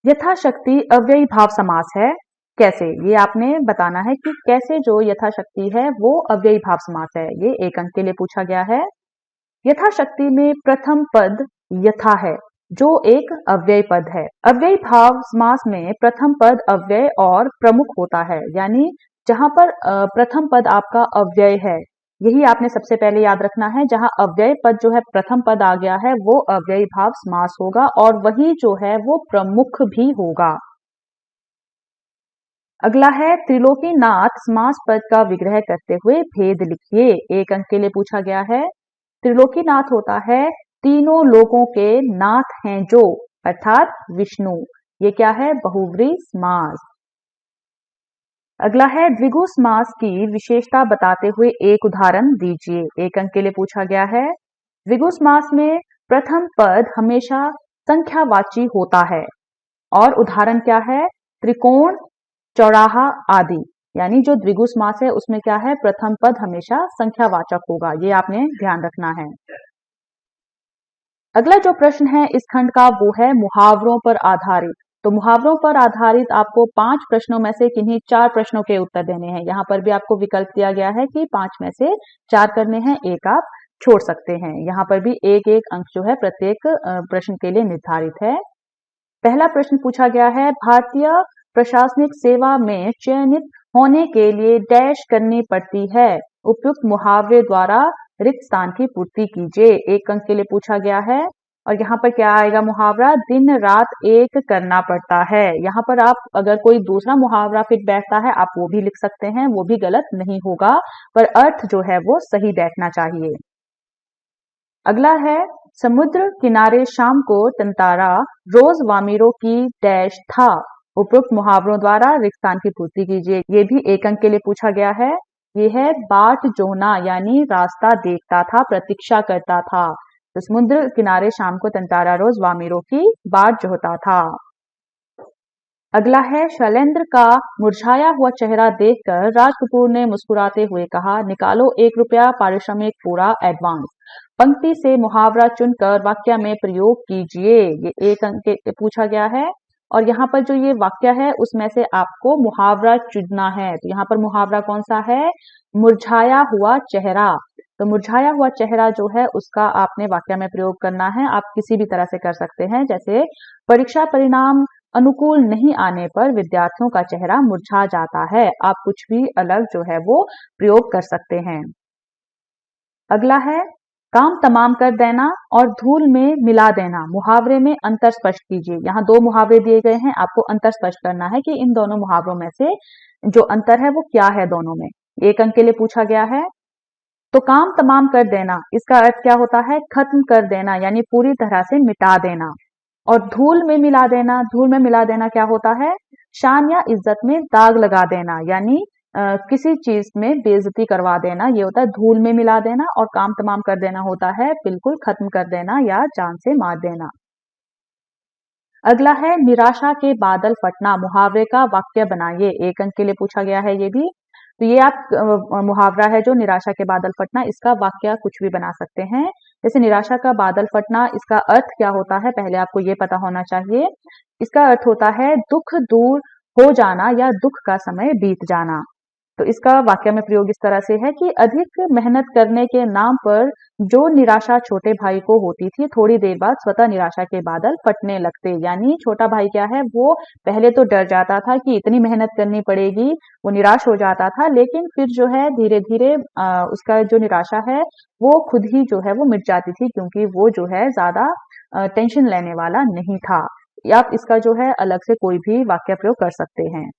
यथाशक्ति अव्ययी भाव समास है। कैसे? ये आपने बताना है कि कैसे जो यथाशक्ति है वो अव्ययी भाव समास है। ये 1 अंक के लिए पूछा गया है। यथाशक्ति में प्रथम पद यथा है जो एक अव्ययी पद है। अव्ययी भाव समास में प्रथम पद अव्यय और प्रमुख होता है, यानी जहां पर प्रथम पद आपका अव्यय है, यही आपने सबसे पहले याद रखना है। जहां अव्यय पद जो है प्रथम पद आ गया है वो अव्ययी भाव समास होगा और वही जो है वो प्रमुख भी होगा। अगला है, त्रिलोकीनाथ समास पद का विग्रह करते हुए भेद लिखिए। 1 अंक के लिए पूछा गया है। त्रिलोकीनाथ होता है तीनों लोगों के नाथ हैं जो, अर्थात विष्णु। ये क्या है? बहुव्रीहि समास। अगला है, द्विगु समास की विशेषता बताते हुए एक उदाहरण दीजिए। 1 अंक के लिए पूछा गया है। द्विगु समास में प्रथम पद हमेशा संख्यावाची होता है और उदाहरण क्या है? त्रिकोण, चौराहा आदि। यानी जो द्विगु समास है उसमें क्या है? प्रथम पद हमेशा संख्यावाचक होगा। ये आपने ध्यान रखना है। अगला जो प्रश्न है इस खंड का वो है मुहावरों पर आधारित। तो मुहावरों पर आधारित आपको 5 प्रश्नों में से किन्हीं 4 प्रश्नों के उत्तर देने हैं। यहाँ पर भी आपको विकल्प दिया गया है कि 5 में से 4 करने हैं, 1 आप छोड़ सकते हैं। यहाँ पर भी 1-1 अंक जो है प्रत्येक प्रश्न के लिए निर्धारित है। पहला प्रश्न पूछा गया है, भारतीय प्रशासनिक सेवा में चयनित होने के लिए डैश करनी पड़ती है, उपयुक्त मुहावरे द्वारा रिक्त स्थान की पूर्ति कीजिए। 1 अंक के लिए पूछा गया है और यहाँ पर क्या आएगा मुहावरा? दिन रात एक करना पड़ता है। यहाँ पर आप अगर कोई दूसरा मुहावरा फिट बैठता है आप वो भी लिख सकते हैं, वो भी गलत नहीं होगा, पर अर्थ जो है वो सही बैठना चाहिए। अगला है, समुद्र किनारे शाम को तंतारा रोज वामिरों की डैश था, उपयुक्त मुहावरों द्वारा रिक्त स्थान की पूर्ति कीजिए। ये भी 1 अंक के लिए पूछा गया है। ये है बाट जोना, यानी रास्ता देखता था, प्रतीक्षा करता था। तो समुद्र किनारे शाम को तंतारा रोज वामिरों की बाट जोहता था। अगला है, शैलेंद्र का मुरझाया हुआ चेहरा देखकर राज कपूर ने मुस्कुराते हुए कहा, निकालो 1 रुपया पारिश्रमिक पूरा एडवांस। पंक्ति से मुहावरा चुनकर वाक्य में प्रयोग कीजिए। ये 1 अंक के पूछा गया है और यहाँ पर जो ये वाक्य है उसमें से आपको मुहावरा चुनना है। तो यहाँ पर मुहावरा कौन सा है? मुरझाया हुआ चेहरा। तो मुरझाया हुआ चेहरा जो है उसका आपने वाक्य में प्रयोग करना है। आप किसी भी तरह से कर सकते हैं, जैसे परीक्षा परिणाम अनुकूल नहीं आने पर विद्यार्थियों का चेहरा मुरझा जाता है। आप कुछ भी अलग जो है वो प्रयोग कर सकते हैं। अगला है, काम तमाम कर देना और धूल में मिला देना, मुहावरे में अंतर स्पष्ट कीजिए। यहाँ दो मुहावरे दिए गए हैं, आपको अंतर स्पष्ट करना है कि इन दोनों मुहावरों में से जो अंतर है वो क्या है दोनों में। 1 अंक के लिए पूछा गया है। तो काम तमाम कर देना, इसका अर्थ क्या होता है? खत्म कर देना, यानी पूरी तरह से मिटा देना। और धूल में मिला देना, धूल में मिला देना क्या होता है? शान या इज्जत में दाग लगा देना, यानी किसी चीज में बेइज्जती करवा देना, ये होता है धूल में मिला देना। और काम तमाम कर देना होता है बिल्कुल खत्म कर देना या जान से मार देना। अगला है निराशा के बादल फटना, मुहावरे का वाक्य बनाइए। 1 अंक के लिए पूछा गया है ये भी। तो ये आप मुहावरा है जो निराशा के बादल फटना, इसका वाक्य कुछ भी बना सकते हैं। जैसे निराशा का बादल फटना, इसका अर्थ क्या होता है पहले आपको ये पता होना चाहिए। इसका अर्थ होता है दुख दूर हो जाना या दुख का समय बीत जाना। तो इसका वाक्य में प्रयोग इस तरह से है कि अधिक मेहनत करने के नाम पर जो निराशा छोटे भाई को होती थी, थोड़ी देर बाद स्वतः निराशा के बादल फटने लगते। यानी छोटा भाई क्या है, वो पहले तो डर जाता था कि इतनी मेहनत करनी पड़ेगी, वो निराश हो जाता था, लेकिन फिर जो है धीरे धीरे उसका जो निराशा है वो खुद ही जो है वो मिट जाती थी, क्योंकि वो जो है ज्यादा टेंशन लेने वाला नहीं था। या आप इसका जो है अलग से कोई भी वाक्य प्रयोग कर सकते हैं।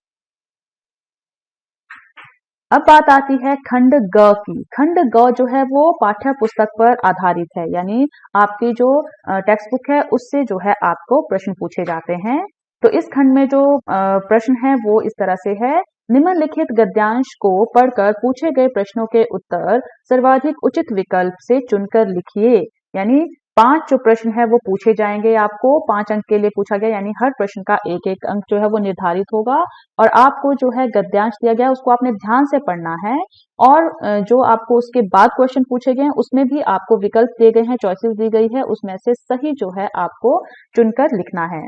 अब बात आती है खंड ग की। खंड ग जो है वो पाठ्य पुस्तक पर आधारित है, यानी आपकी जो टेक्स्ट बुक है उससे जो है आपको प्रश्न पूछे जाते हैं। तो इस खंड में जो प्रश्न है वो इस तरह से है। निम्नलिखित गद्यांश को पढ़कर पूछे गए प्रश्नों के उत्तर सर्वाधिक उचित विकल्प से चुनकर लिखिए। यानी 5 जो प्रश्न है वो पूछे जाएंगे आपको, 5 अंक के लिए पूछा गया, यानी हर प्रश्न का 1-1 अंक जो है वो निर्धारित होगा। और आपको जो है गद्यांश दिया गया उसको आपने ध्यान से पढ़ना है। और जो आपको उसके बाद क्वेश्चन पूछे गए हैं उसमें भी आपको विकल्प दिए गए हैं, चॉइसेस दी गई है, उसमें से सही जो है आपको चुनकर लिखना है।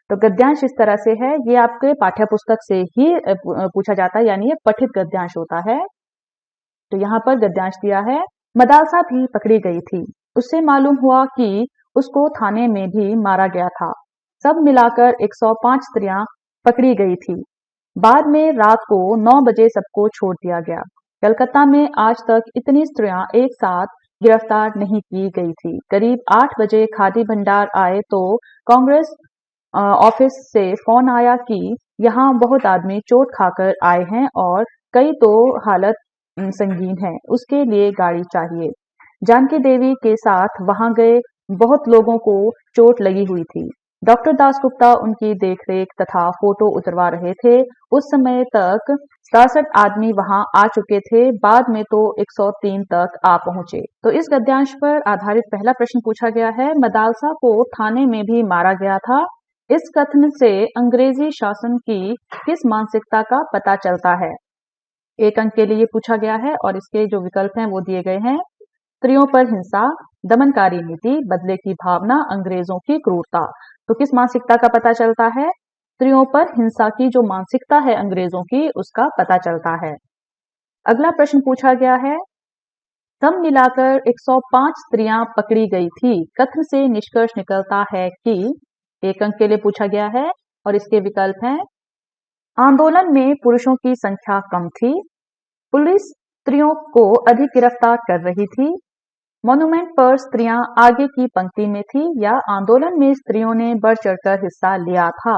तो गद्यांश इस तरह से है, ये आपके पाठ्य पुस्तक से ही पूछा जाता है, यानी ये पठित गद्यांश होता है। तो यहाँ पर गद्यांश दिया है। मदालसा भी पकड़ी गई थी, उससे मालूम हुआ कि उसको थाने में भी मारा गया था। सब मिलाकर 105 स्त्रियां पकड़ी गई थी। बाद में रात को 9 बजे सबको छोड़ दिया गया। कलकत्ता में आज तक इतनी स्त्रियां एक साथ गिरफ्तार नहीं की गई थी। करीब 8 बजे खादी भंडार आए तो कांग्रेस ऑफिस से फोन आया कि यहाँ बहुत आदमी चोट खाकर आए हैं और कई तो हालत संगीन है, उसके लिए गाड़ी चाहिए। जानकी देवी के साथ वहां गए, बहुत लोगों को चोट लगी हुई थी। डॉक्टर दासगुप्ता उनकी देखरेख तथा फोटो उतरवा रहे थे। उस समय तक 67 आदमी वहां आ चुके थे, बाद में तो 103 तक आ पहुंचे। तो इस गद्यांश पर आधारित पहला प्रश्न पूछा गया है, मदालसा को थाने में भी मारा गया था। इस कथन से अंग्रेजी शासन की किस मानसिकता का पता चलता है? 1 अंक के लिए पूछा गया है और इसके जो विकल्प हैं वो दिए गए हैं। स्त्रियों पर हिंसा, दमनकारी नीति, बदले की भावना, अंग्रेजों की क्रूरता। तो किस मानसिकता का पता चलता है? स्त्रियों पर हिंसा की जो मानसिकता है अंग्रेजों की, उसका पता चलता है। अगला प्रश्न पूछा गया है, सब मिलाकर 105 स्त्रियां पकड़ी गई थी। कथन से निष्कर्ष निकलता है कि 1 अंक के लिए पूछा गया है और इसके विकल्प हैं। आंदोलन में पुरुषों की संख्या कम थी, पुलिस स्त्रियों को अधिक गिरफ्तार कर रही थी, मॉन्यूमेंट पर स्त्रियां आगे की पंक्ति में थी, या आंदोलन में स्त्रियों ने बढ़ चढ़कर हिस्सा लिया था।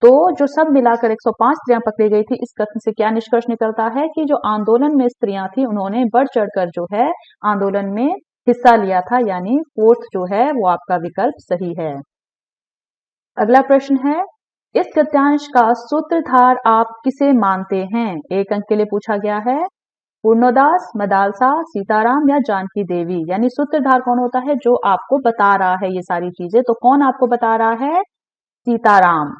तो जो सब मिलाकर 105 स्त्रियां पकड़ी गई थी, इस कथन से क्या निष्कर्ष निकलता है कि जो आंदोलन में स्त्रियां थी उन्होंने बढ़ चढ़कर जो है आंदोलन में हिस्सा लिया था, यानी 4th जो है वो आपका विकल्प सही है। अगला प्रश्न है, इस गद्यांश का सूत्रधार आप किसे मानते हैं? 1 अंक के लिए पूछा गया है। पूर्णोदास, मदालसा, सीताराम या जानकी देवी। यानी सूत्रधार कौन होता है? जो आपको बता रहा है ये सारी चीजें। तो कौन आपको बता रहा है? सीताराम।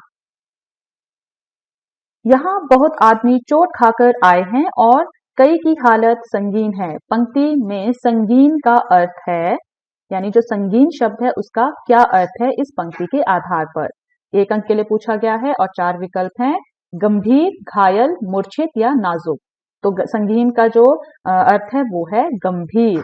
यहाँ बहुत आदमी चोट खाकर आए हैं और कई की हालत संगीन है। पंक्ति में संगीन का अर्थ है, यानी जो संगीन शब्द है उसका क्या अर्थ है इस पंक्ति के आधार पर। 1 अंक के लिए पूछा गया है और 4 विकल्प हैं, गंभीर, घायल, मूर्छित या नाजुक। तो संगीन का जो अर्थ है वो है गंभीर।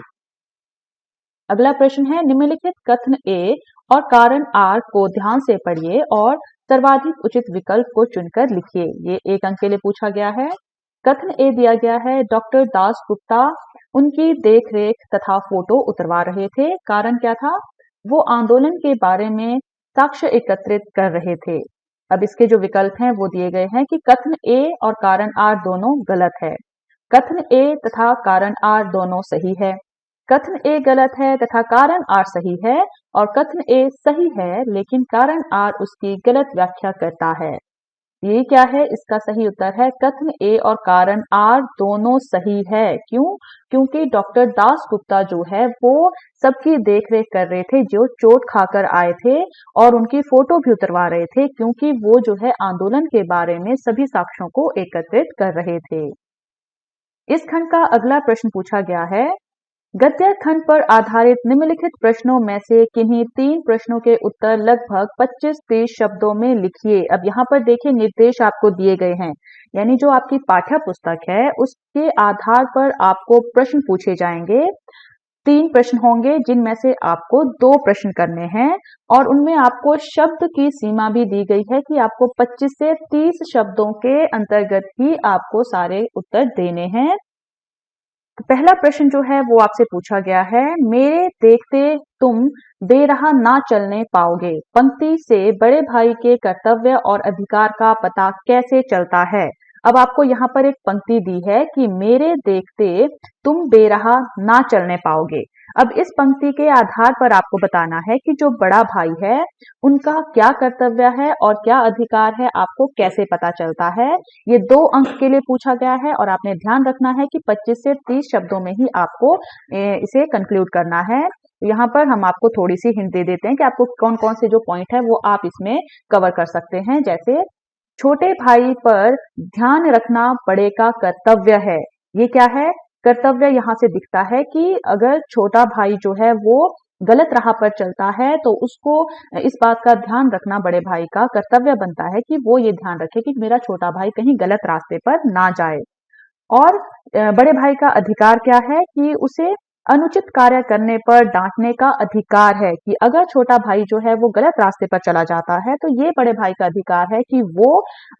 अगला प्रश्न है, निम्नलिखित कथन ए और कारण आर को ध्यान से पढ़िए और सर्वाधिक उचित विकल्प को चुनकर लिखिए। ये 1 अंक के लिए पूछा गया है। कथन ए दिया गया है, डॉक्टर दास गुप्ता उनकी देखरेख तथा फोटो उतरवा रहे थे। कारण क्या था? वो आंदोलन के बारे में साक्ष्य एकत्रित कर रहे थे। अब इसके जो विकल्प हैं वो दिए गए हैं कि कथन ए और कारण आर दोनों गलत है, कथन ए तथा कारण आर दोनों सही है, कथन ए गलत है तथा कारण आर सही है, और कथन ए सही है लेकिन कारण आर उसकी गलत व्याख्या करता है। ये क्या है? इसका सही उत्तर है कथन ए और कारण आर दोनों सही है। क्यों? क्योंकि डॉक्टर दास गुप्ता जो है वो सबकी देखरेख कर रहे थे जो चोट खाकर आए थे, और उनकी फोटो भी उतरवा रहे थे, क्योंकि वो जो है आंदोलन के बारे में सभी साक्ष्यों को एकत्रित कर रहे थे। इस खंड का अगला प्रश्न पूछा गया है, गद्य खंड पर आधारित निम्नलिखित प्रश्नों में से किन्हीं 3 प्रश्नों के उत्तर लगभग 25-30 शब्दों में लिखिए। अब यहाँ पर देखिए निर्देश आपको दिए गए हैं, यानी जो आपकी पाठ्य पुस्तक है उसके आधार पर आपको प्रश्न पूछे जाएंगे। 3 प्रश्न होंगे जिनमें से आपको 2 प्रश्न करने हैं, और उनमें आपको शब्द की सीमा भी दी गई है कि आपको 25 से 30 शब्दों के अंतर्गत ही आपको सारे उत्तर देने हैं। तो पहला प्रश्न जो है वो आपसे पूछा गया है, मेरे देखते तुम बेराह ना चलने पाओगे पंक्ति से बड़े भाई के कर्तव्य और अधिकार का पता कैसे चलता है। अब आपको यहाँ पर एक पंक्ति दी है कि मेरे देखते तुम बेराह ना चलने पाओगे। अब इस पंक्ति के आधार पर आपको बताना है कि जो बड़ा भाई है उनका क्या कर्तव्य है और क्या अधिकार है, आपको कैसे पता चलता है। ये 2 अंक के लिए पूछा गया है, और आपने ध्यान रखना है कि 25 से 30 शब्दों में ही आपको इसे कंक्लूड करना है। यहाँ पर हम आपको थोड़ी सी हिंट दे देते हैं कि आपको कौन कौन से जो पॉइंट है वो आप इसमें कवर कर सकते हैं। जैसे छोटे भाई पर ध्यान रखना बड़े का कर्तव्य है। ये क्या है? कर्तव्य यहाँ से दिखता है कि अगर छोटा भाई जो है वो गलत राह पर चलता है तो उसको इस बात का ध्यान रखना बड़े भाई का कर्तव्य बनता है कि वो ये ध्यान रखे कि मेरा छोटा भाई कहीं गलत रास्ते पर ना जाए। और बड़े भाई का अधिकार क्या है कि उसे अनुचित कार्य करने पर डांटने का अधिकार है, कि अगर छोटा भाई जो है वो गलत रास्ते पर चला जाता है तो ये बड़े भाई का अधिकार है कि वो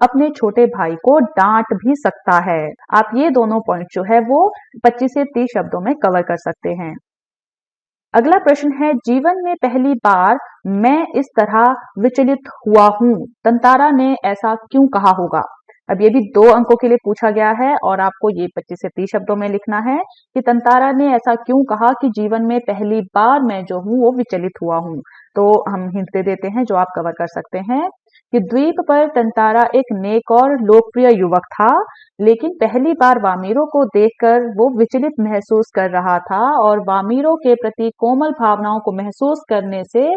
अपने छोटे भाई को डांट भी सकता है। आप ये दोनों पॉइंट जो है वो 25 से 30 शब्दों में कवर कर सकते हैं। अगला प्रश्न है, जीवन में पहली बार मैं इस तरह विचलित हुआ हूं, तंतारा ने ऐसा क्यों कहा होगा। अब ये भी 2 अंकों के लिए पूछा गया है, और आपको ये 25 से 30 शब्दों में लिखना है कि तंतारा ने ऐसा क्यों कहा कि जीवन में पहली बार मैं जो हूं वो विचलित हुआ हूं। तो हम हिंट दे देते हैं जो आप कवर कर सकते हैं कि द्वीप पर तंतारा एक नेक और लोकप्रिय युवक था, लेकिन पहली बार वामीरो को देखकर वो विचलित महसूस कर रहा था, और वामीरो के प्रति कोमल भावनाओं को महसूस करने से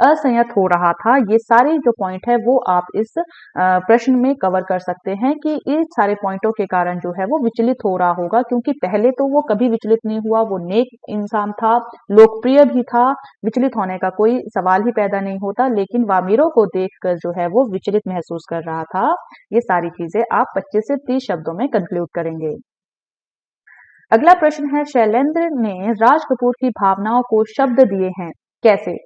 असंयत हो रहा था। ये सारे जो पॉइंट है वो आप इस प्रश्न में कवर कर सकते हैं कि इस सारे पॉइंटों के कारण जो है वो विचलित हो रहा होगा, क्योंकि पहले तो वो कभी विचलित नहीं हुआ, वो नेक इंसान था, लोकप्रिय भी था, विचलित होने का कोई सवाल ही पैदा नहीं होता, लेकिन वामीरो को देखकर जो है वो विचलित महसूस कर रहा था। ये सारी चीजें आप 25 से 30 शब्दों में कंक्लूड करेंगे। अगला प्रश्न है, शैलेंद्र ने राज कपूर की भावनाओं को शब्द दिए हैं, कैसे।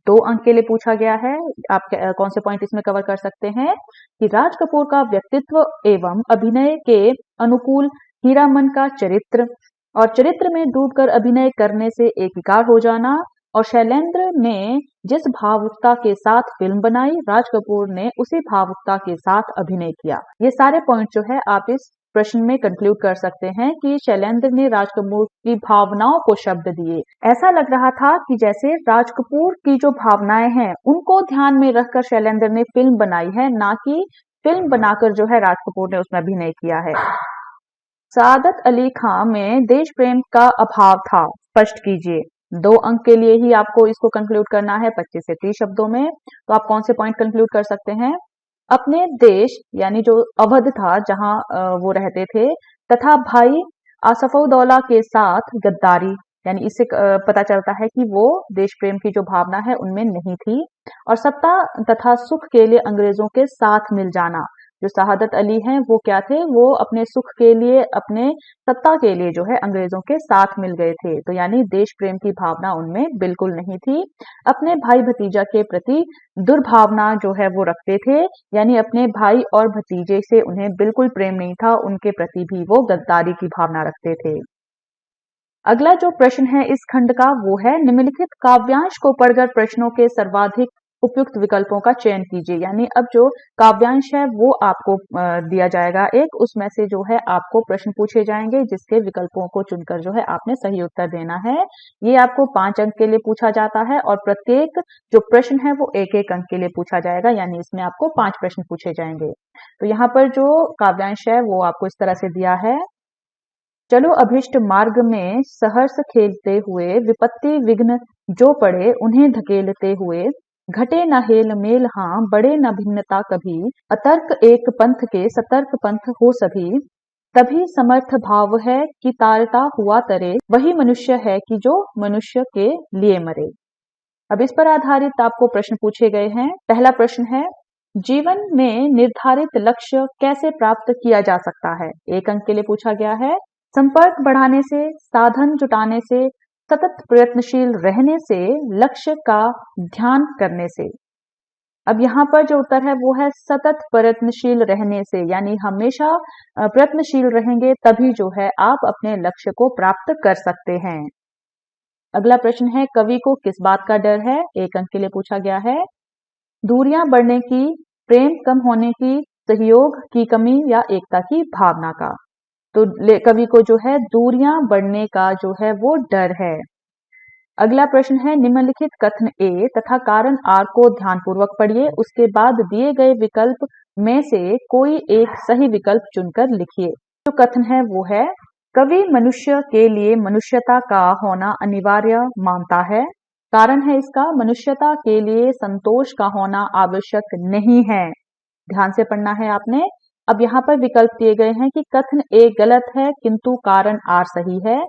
2 अंक के लिए पूछा गया है। आप कौन से पॉइंट इसमें कवर कर सकते हैं कि राज कपूर का व्यक्तित्व एवं अभिनय के अनुकूल हीरामन का चरित्र, और चरित्र में डूबकर अभिनय करने से एक विकार हो जाना, और शैलेंद्र ने जिस भावुकता के साथ फिल्म बनाई, राज कपूर ने उसी भावुकता के साथ अभिनय किया। ये सारे पॉइंट जो है आप इस प्रश्न में कंक्लूड कर सकते हैं कि शैलेंद्र ने राज कपूर की भावनाओं को शब्द दिए। ऐसा लग रहा था कि जैसे राज कपूर की जो भावनाएं हैं उनको ध्यान में रखकर शैलेंद्र ने फिल्म बनाई है, ना कि फिल्म बनाकर जो है राज कपूर ने उसमें अभिनय किया है। सादत अली खां में देश प्रेम का अभाव था, स्पष्ट कीजिए। 2 अंक के लिए ही आपको इसको कंक्लूड करना है 25 से 30 शब्दों में। तो आप कौन से पॉइंट कंक्लूड कर सकते हैं। अपने देश यानी जो अवध था जहां वो रहते थे, तथा भाई आसफउद्दौला के साथ गद्दारी, यानी इससे पता चलता है कि वो देश प्रेम की जो भावना है उनमें नहीं थी। और सत्ता तथा सुख के लिए अंग्रेजों के साथ मिल जाना, जो शहादत अली हैं वो क्या थे, वो अपने सुख के लिए, अपने सत्ता के लिए जो है अंग्रेजों के साथ मिल गए थे। तो यानी देश प्रेम की भावना उनमें बिल्कुल नहीं थी। अपने भाई भतीजा के प्रति दुर्भावना जो है वो रखते थे, यानी अपने भाई और भतीजे से उन्हें बिल्कुल प्रेम नहीं था, उनके प्रति भी वो गद्दारी की भावना रखते थे। अगला जो प्रश्न है इस खंड का वो है, निम्नलिखित काव्यांश को पढ़कर प्रश्नों के सर्वाधिक उपयुक्त विकल्पों का चयन कीजिए। यानी अब जो काव्यांश है वो आपको दिया जाएगा एक, उसमें से जो है आपको प्रश्न पूछे जाएंगे जिसके विकल्पों को चुनकर जो है आपने सही उत्तर देना है। ये आपको 5 अंक के लिए पूछा जाता है और प्रत्येक जो प्रश्न है वो 1-1 अंक के लिए पूछा जाएगा, यानी इसमें आपको 5 प्रश्न पूछे जाएंगे। तो यहाँ पर जो काव्यांश है वो आपको इस तरह से दिया है। चलो अभिष्ट मार्ग में सहर्ष खेलते हुए, विपत्ति विघ्न जो पड़े उन्हें धकेलते हुए, घटे न हेल मेल हाँ बड़े न भिन्नता कभी, अतर्क एक पंथ के सतर्क पंथ हो सभी, तभी समर्थ भाव है कि तारता हुआ तरे, वही मनुष्य है कि जो मनुष्य के लिए मरे। अब इस पर आधारित आपको प्रश्न पूछे गए हैं। पहला प्रश्न है, जीवन में निर्धारित लक्ष्य कैसे प्राप्त किया जा सकता है? 1 अंक के लिए पूछा गया है। संपर्क बढ़ाने से, साधन जुटाने से, सतत प्रयत्नशील रहने से, लक्ष्य का ध्यान करने से। अब यहाँ पर जो उत्तर है वो है सतत प्रयत्नशील रहने से, यानी हमेशा प्रयत्नशील रहेंगे तभी जो है आप अपने लक्ष्य को प्राप्त कर सकते हैं। अगला प्रश्न है, कवि को किस बात का डर है? 1 अंक के लिए पूछा गया है। दूरियां बढ़ने की, प्रेम कम होने की, सहयोग की कमी या एकता की भावना का। तो कवि को जो है दूरियां बढ़ने का जो है वो डर है। अगला प्रश्न है, निम्नलिखित कथन ए तथा कारण आर को ध्यानपूर्वक पढ़िए, उसके बाद दिए गए विकल्प में से कोई एक सही विकल्प चुनकर लिखिए। जो कथन है वो है, कवि मनुष्य के लिए मनुष्यता का होना अनिवार्य मानता है। कारण है इसका, मनुष्यता के लिए संतोष का होना आवश्यक नहीं है। ध्यान से पढ़ना है आपने। अब यहाँ पर विकल्प दिए गए हैं कि कथन ए गलत है किंतु कारण आर सही है।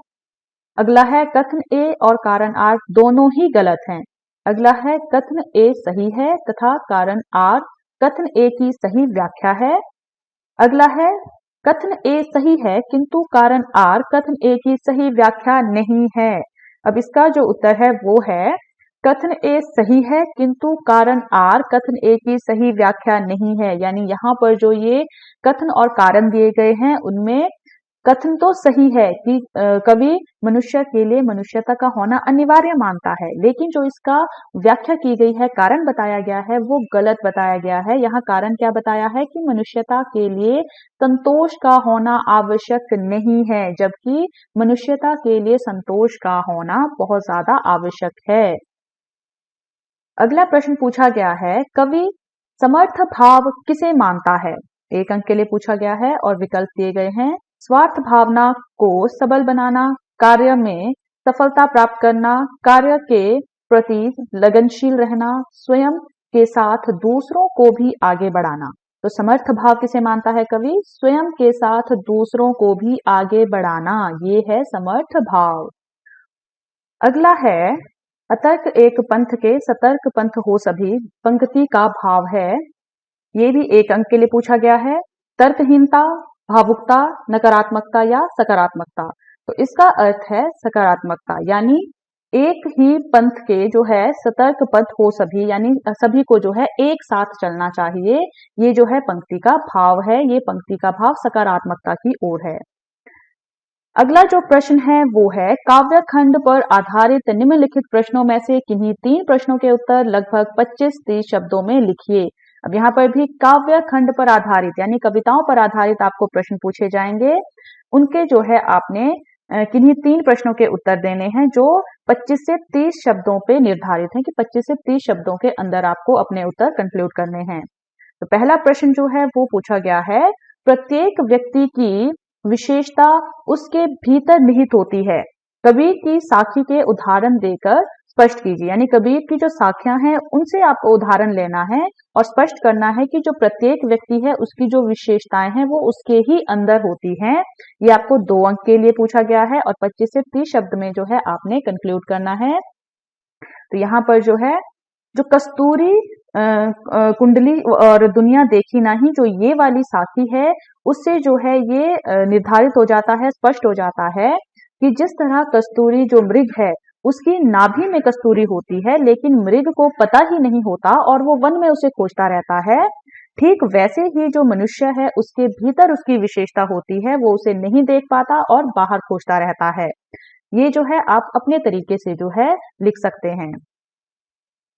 अगला है कथन ए और कारण आर दोनों ही गलत हैं। अगला है कथन ए सही है तथा कारण आर कथन ए की सही व्याख्या है। अगला है कथन ए सही है किंतु कारण आर कथन ए की सही व्याख्या नहीं है। अब इसका जो उत्तर है वो है, कथन ए सही है किंतु कारण आर कथन ए की सही व्याख्या नहीं है। यानी यहाँ पर जो ये कथन और कारण दिए गए हैं उनमें कथन तो सही है कि कवि मनुष्य के लिए मनुष्यता का होना अनिवार्य मानता है, लेकिन जो इसका व्याख्या की गई है, कारण बताया गया है वो गलत बताया गया है। यहाँ कारण क्या बताया है कि मनुष्यता के लिए संतोष का होना आवश्यक नहीं है, जबकि मनुष्यता के लिए संतोष का होना बहुत ज्यादा आवश्यक है। अगला प्रश्न पूछा गया है, कवि समर्थ भाव किसे मानता है? 1 अंक के लिए पूछा गया है और विकल्प दिए गए हैं। स्वार्थ भावना को सबल बनाना, कार्य में सफलता प्राप्त करना, कार्य के प्रति लगनशील रहना, स्वयं के साथ दूसरों को भी आगे बढ़ाना। तो समर्थ भाव किसे मानता है कवि? स्वयं के साथ दूसरों को भी आगे बढ़ाना, ये है समर्थ भाव। अगला है, अतर्क एक पंथ के सतर्क पंथ हो सभी, पंक्ति का भाव है। ये भी 1 अंक के लिए पूछा गया है। तर्कहीनता, भावुकता, नकारात्मकता या सकारात्मकता। तो इसका अर्थ है सकारात्मकता, यानी एक ही पंथ के जो है सतर्क पंथ हो सभी, यानी सभी को जो है एक साथ चलना चाहिए। ये जो है पंक्ति का भाव है, ये पंक्ति का भाव सकारात्मकता की ओर है। अगला जो प्रश्न है वो है, काव्य खंड पर आधारित निम्नलिखित प्रश्नों में से किन्हीं 3 प्रश्नों के उत्तर लगभग 25-30 शब्दों में लिखिए। अब यहाँ पर भी काव्य खंड पर आधारित यानी कविताओं पर आधारित आपको प्रश्न पूछे जाएंगे। उनके जो है आपने किन्हीं 3 प्रश्नों के उत्तर देने हैं जो 25 से 30 शब्दों पे निर्धारित हैं कि 25 से 30 शब्दों के अंदर आपको अपने उत्तर कंक्लूड करने हैं। तो पहला प्रश्न जो है वो पूछा गया है, प्रत्येक व्यक्ति की विशेषता उसके भीतर निहित होती है, कबीर की साखी के उदाहरण देकर स्पष्ट कीजिए। यानी कबीर की जो साखियां हैं उनसे आपको उदाहरण लेना है और स्पष्ट करना है कि जो प्रत्येक व्यक्ति है उसकी जो विशेषताएं हैं वो उसके ही अंदर होती हैं। ये आपको 2 अंक के लिए पूछा गया है और 25 से 30 शब्द में जो है आपने कंक्लूड करना है। तो यहाँ पर जो है, जो कस्तूरी कुंडली और दुनिया देखी नहीं, जो ये वाली साखी है उससे जो है ये निर्धारित हो जाता है, स्पष्ट हो जाता है कि जिस तरह कस्तूरी जो मृग है उसकी नाभि में कस्तूरी होती है, लेकिन मृग को पता ही नहीं होता और वो वन में उसे खोजता रहता है, ठीक वैसे ही जो मनुष्य है उसके भीतर उसकी विशेषता होती है, वो उसे नहीं देख पाता और बाहर खोजता रहता है। ये जो है आप अपने तरीके से जो है लिख सकते हैं।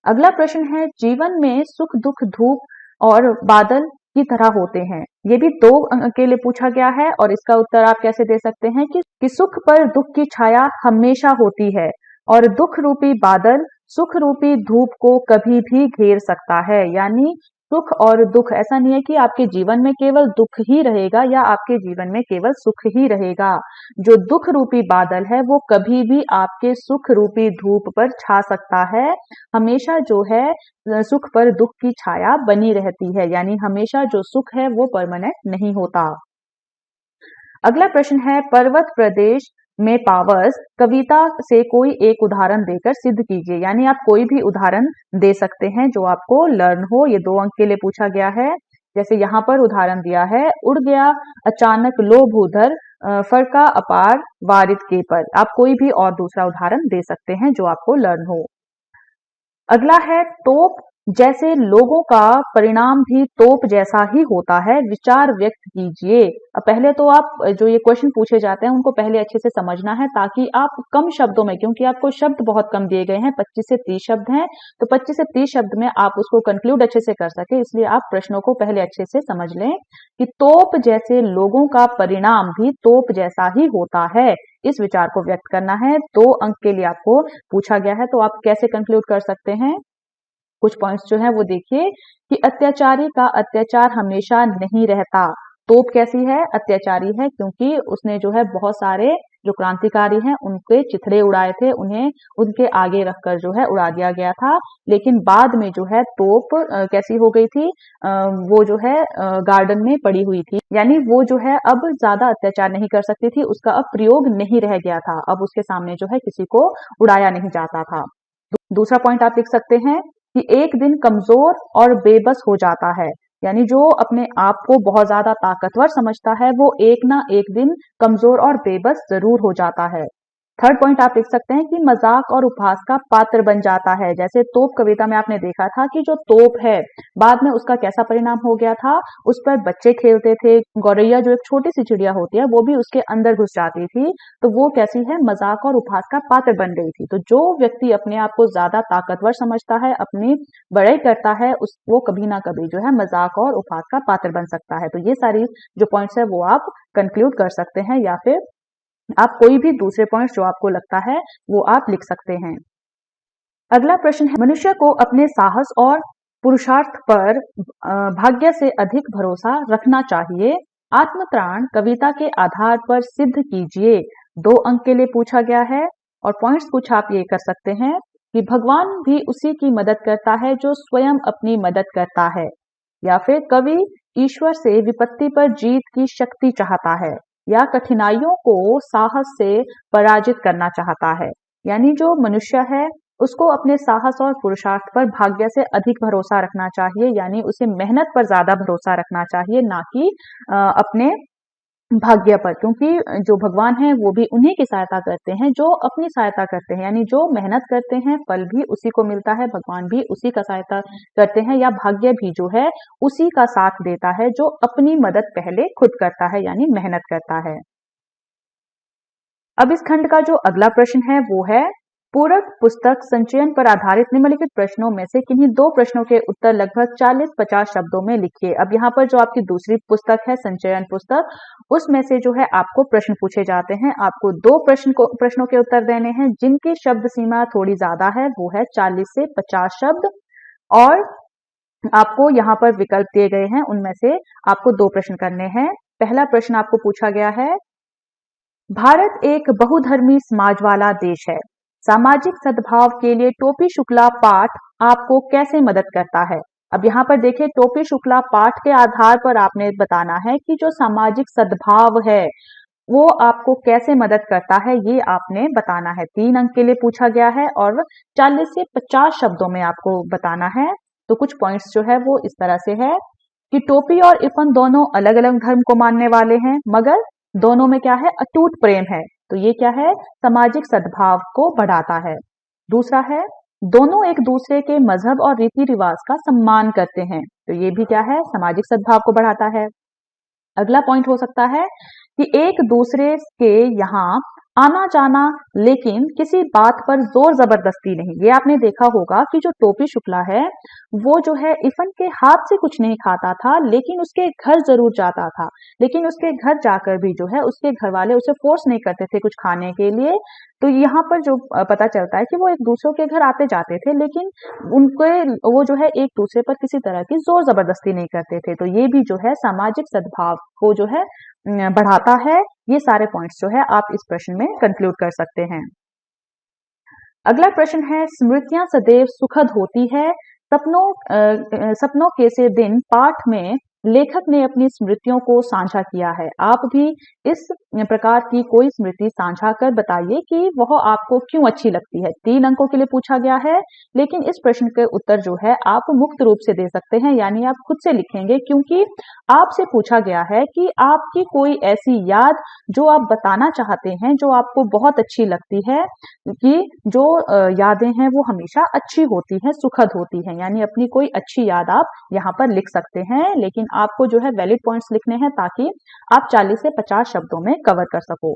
अगला प्रश्न है, जीवन में सुख दुख धूप और बादल की तरह होते हैं। ये भी 2 अंक के लिए पूछा गया है और इसका उत्तर आप कैसे दे सकते हैं कि सुख पर दुख की छाया हमेशा होती है और दुख रूपी बादल सुख रूपी धूप को कभी भी घेर सकता है। यानी सुख और दुख, ऐसा नहीं है कि आपके जीवन में केवल दुख ही रहेगा या आपके जीवन में केवल सुख ही रहेगा। जो दुख रूपी बादल है वो कभी भी आपके सुख रूपी धूप पर छा सकता है। हमेशा जो है सुख पर दुख की छाया बनी रहती है, यानी हमेशा जो सुख है वो परमानेंट नहीं होता। अगला प्रश्न है, पर्वत प्रदेश में पावर्स कविता से कोई एक उदाहरण देकर सिद्ध कीजिए। यानी आप कोई भी उदाहरण दे सकते हैं जो आपको लर्न हो। ये 2 अंक के लिए पूछा गया है। जैसे यहाँ पर उदाहरण दिया है, उड़ गया अचानक लो भूधर, फरका अपार वारिद के पर। आप कोई भी और दूसरा उदाहरण दे सकते हैं जो आपको लर्न हो। अगला है, तोप जैसे लोगों का परिणाम भी तोप जैसा ही होता है, विचार व्यक्त कीजिए। अब पहले तो आप जो ये क्वेश्चन पूछे जाते हैं उनको पहले अच्छे से समझना है, ताकि आप कम शब्दों में, क्योंकि आपको शब्द बहुत कम दिए गए हैं, 25 से 30 शब्द हैं, तो 25 से 30 शब्द में आप उसको कंक्लूड अच्छे से कर सके, इसलिए आप प्रश्नों को पहले अच्छे से समझ लें कि तोप जैसे लोगों का परिणाम भी तोप जैसा ही होता है। इस विचार को व्यक्त करना है। 2 अंक के लिए आपको पूछा गया है, तो आप कैसे कंक्लूड कर सकते हैं? कुछ पॉइंट्स जो है वो देखिए कि अत्याचारी का अत्याचार हमेशा नहीं रहता। तोप कैसी है? अत्याचारी है, क्योंकि उसने जो है बहुत सारे जो क्रांतिकारी हैं उनके चिथड़े उड़ाए थे, उन्हें उनके आगे रखकर जो है उड़ा दिया गया था। लेकिन बाद में जो है तोप कैसी हो गई थी, वो जो है गार्डन में पड़ी हुई थी, यानी वो जो है अब ज्यादा अत्याचार नहीं कर सकती थी, उसका अब प्रयोग नहीं रह गया था, अब उसके सामने जो है किसी को उड़ाया नहीं जाता था। दूसरा पॉइंट आप लिख सकते हैं कि एक दिन कमजोर और बेबस हो जाता है, यानी जो अपने आप को बहुत ज्यादा ताकतवर समझता है वो एक ना एक दिन कमजोर और बेबस जरूर हो जाता है। थर्ड पॉइंट आप लिख सकते हैं कि मजाक और उपहास का पात्र बन जाता है। जैसे तोप कविता में आपने देखा था कि जो तोप है बाद में उसका कैसा परिणाम हो गया था, उस पर बच्चे खेलते थे, गौरैया जो एक छोटी सी चिड़िया होती है वो भी उसके अंदर घुस जाती थी, तो वो कैसी है, मजाक और उपहास का पात्र बन गई थी। तो जो व्यक्ति अपने आप को ज्यादा ताकतवर समझता है, अपनी बड़ाई करता है, वो कभी ना कभी जो है मजाक और उपहास का पात्र बन सकता है। तो ये सारी जो पॉइंट्स है वो आप कंक्लूड कर सकते हैं, या फिर आप कोई भी दूसरे पॉइंट्स जो आपको लगता है वो आप लिख सकते हैं। अगला प्रश्न है, मनुष्य को अपने साहस और पुरुषार्थ पर भाग्य से अधिक भरोसा रखना चाहिए। आत्मत्राण कविता के आधार पर सिद्ध कीजिए। 2 अंक के लिए पूछा गया है और पॉइंट्स कुछ आप ये कर सकते हैं कि भगवान भी उसी की मदद करता है जो स्वयं अपनी मदद करता है, या फिर कवि ईश्वर से विपत्ति पर जीत की शक्ति चाहता है, या कठिनाइयों को साहस से पराजित करना चाहता है। यानी जो मनुष्य है उसको अपने साहस और पुरुषार्थ पर भाग्य से अधिक भरोसा रखना चाहिए, यानी उसे मेहनत पर ज्यादा भरोसा रखना चाहिए, ना कि अपने भाग्य पर, क्योंकि जो भगवान है वो भी उन्हीं की सहायता करते हैं जो अपनी सहायता करते हैं, यानी जो मेहनत करते हैं फल भी उसी को मिलता है, भगवान भी उसी का सहायता करते हैं, या भाग्य भी जो है उसी का साथ देता है जो अपनी मदद पहले खुद करता है, यानी मेहनत करता है। अब इस खंड का जो अगला प्रश्न है वो है, पूरक पुस्तक संचयन पर आधारित निम्नलिखित प्रश्नों में से किन्हीं 2 प्रश्नों के उत्तर लगभग 40-50 शब्दों में लिखिए। अब यहाँ पर जो आपकी दूसरी पुस्तक है संचयन पुस्तक, उसमें से जो है आपको प्रश्न पूछे जाते हैं। आपको 2 प्रश्नों के उत्तर देने हैं जिनकी शब्द सीमा थोड़ी ज्यादा है, वो है 40 से 50 शब्द, और आपको यहाँ पर विकल्प दिए गए हैं, उनमें से आपको 2 प्रश्न करने हैं। पहला प्रश्न आपको पूछा गया है, भारत एक बहुधर्मी समाज वाला देश है, सामाजिक सद्भाव के लिए टोपी शुक्ला पाठ आपको कैसे मदद करता है। अब यहाँ पर देखिए, टोपी शुक्ला पाठ के आधार पर आपने बताना है कि जो सामाजिक सद्भाव है वो आपको कैसे मदद करता है, ये आपने बताना है। 3 अंक के लिए पूछा गया है और 40 से 50 शब्दों में आपको बताना है। तो कुछ पॉइंट्स जो है वो इस तरह से है कि टोपी और इफन दोनों अलग अलग धर्म को मानने वाले हैं, मगर दोनों में क्या है, अटूट प्रेम है। तो ये क्या है, सामाजिक सद्भाव को बढ़ाता है। दूसरा है, दोनों एक दूसरे के मजहब और रीति रिवाज का सम्मान करते हैं। तो ये भी क्या है, सामाजिक सद्भाव को बढ़ाता है। अगला पॉइंट हो सकता है कि एक दूसरे के यहाँ आना जाना, लेकिन किसी बात पर जोर जबरदस्ती नहीं। ये आपने देखा होगा कि जो टोपी शुक्ला है वो जो है इफन के हाथ से कुछ नहीं खाता था, लेकिन उसके घर जरूर जाता था। लेकिन उसके घर जाकर भी जो है उसके घर वाले उसे फोर्स नहीं करते थे कुछ खाने के लिए। तो यहाँ पर जो पता चलता है कि वो एक दूसरे के घर आते जाते थे, लेकिन उनके वो जो है एक दूसरे पर किसी तरह की जोर जबरदस्ती नहीं करते थे। तो ये भी जो है सामाजिक सद्भाव को जो है बढ़ाता है। ये सारे पॉइंट्स जो है आप इस प्रश्न में कंक्लूड कर सकते हैं। अगला प्रश्न है, स्मृतियां सदैव सुखद होती है। सपनों के से दिन पाठ में लेखक ने अपनी स्मृतियों को साझा किया है। आप भी इस प्रकार की कोई स्मृति साझा कर बताइए कि वह आपको क्यों अच्छी लगती है। 3 अंकों के लिए पूछा गया है, लेकिन इस प्रश्न के उत्तर जो है आप मुक्त रूप से दे सकते हैं, यानी आप खुद से लिखेंगे, क्योंकि आपसे पूछा गया है कि आपकी कोई ऐसी याद जो आप बताना चाहते हैं, जो आपको बहुत अच्छी लगती है, कि जो यादें हैं वो हमेशा अच्छी होती हैं, सुखद होती हैं। यानी अपनी कोई अच्छी याद आप यहाँ पर लिख सकते हैं, लेकिन आपको जो है वैलिड पॉइंट्स लिखने हैं ताकि आप 40 से 50 शब्दों में कवर कर सको।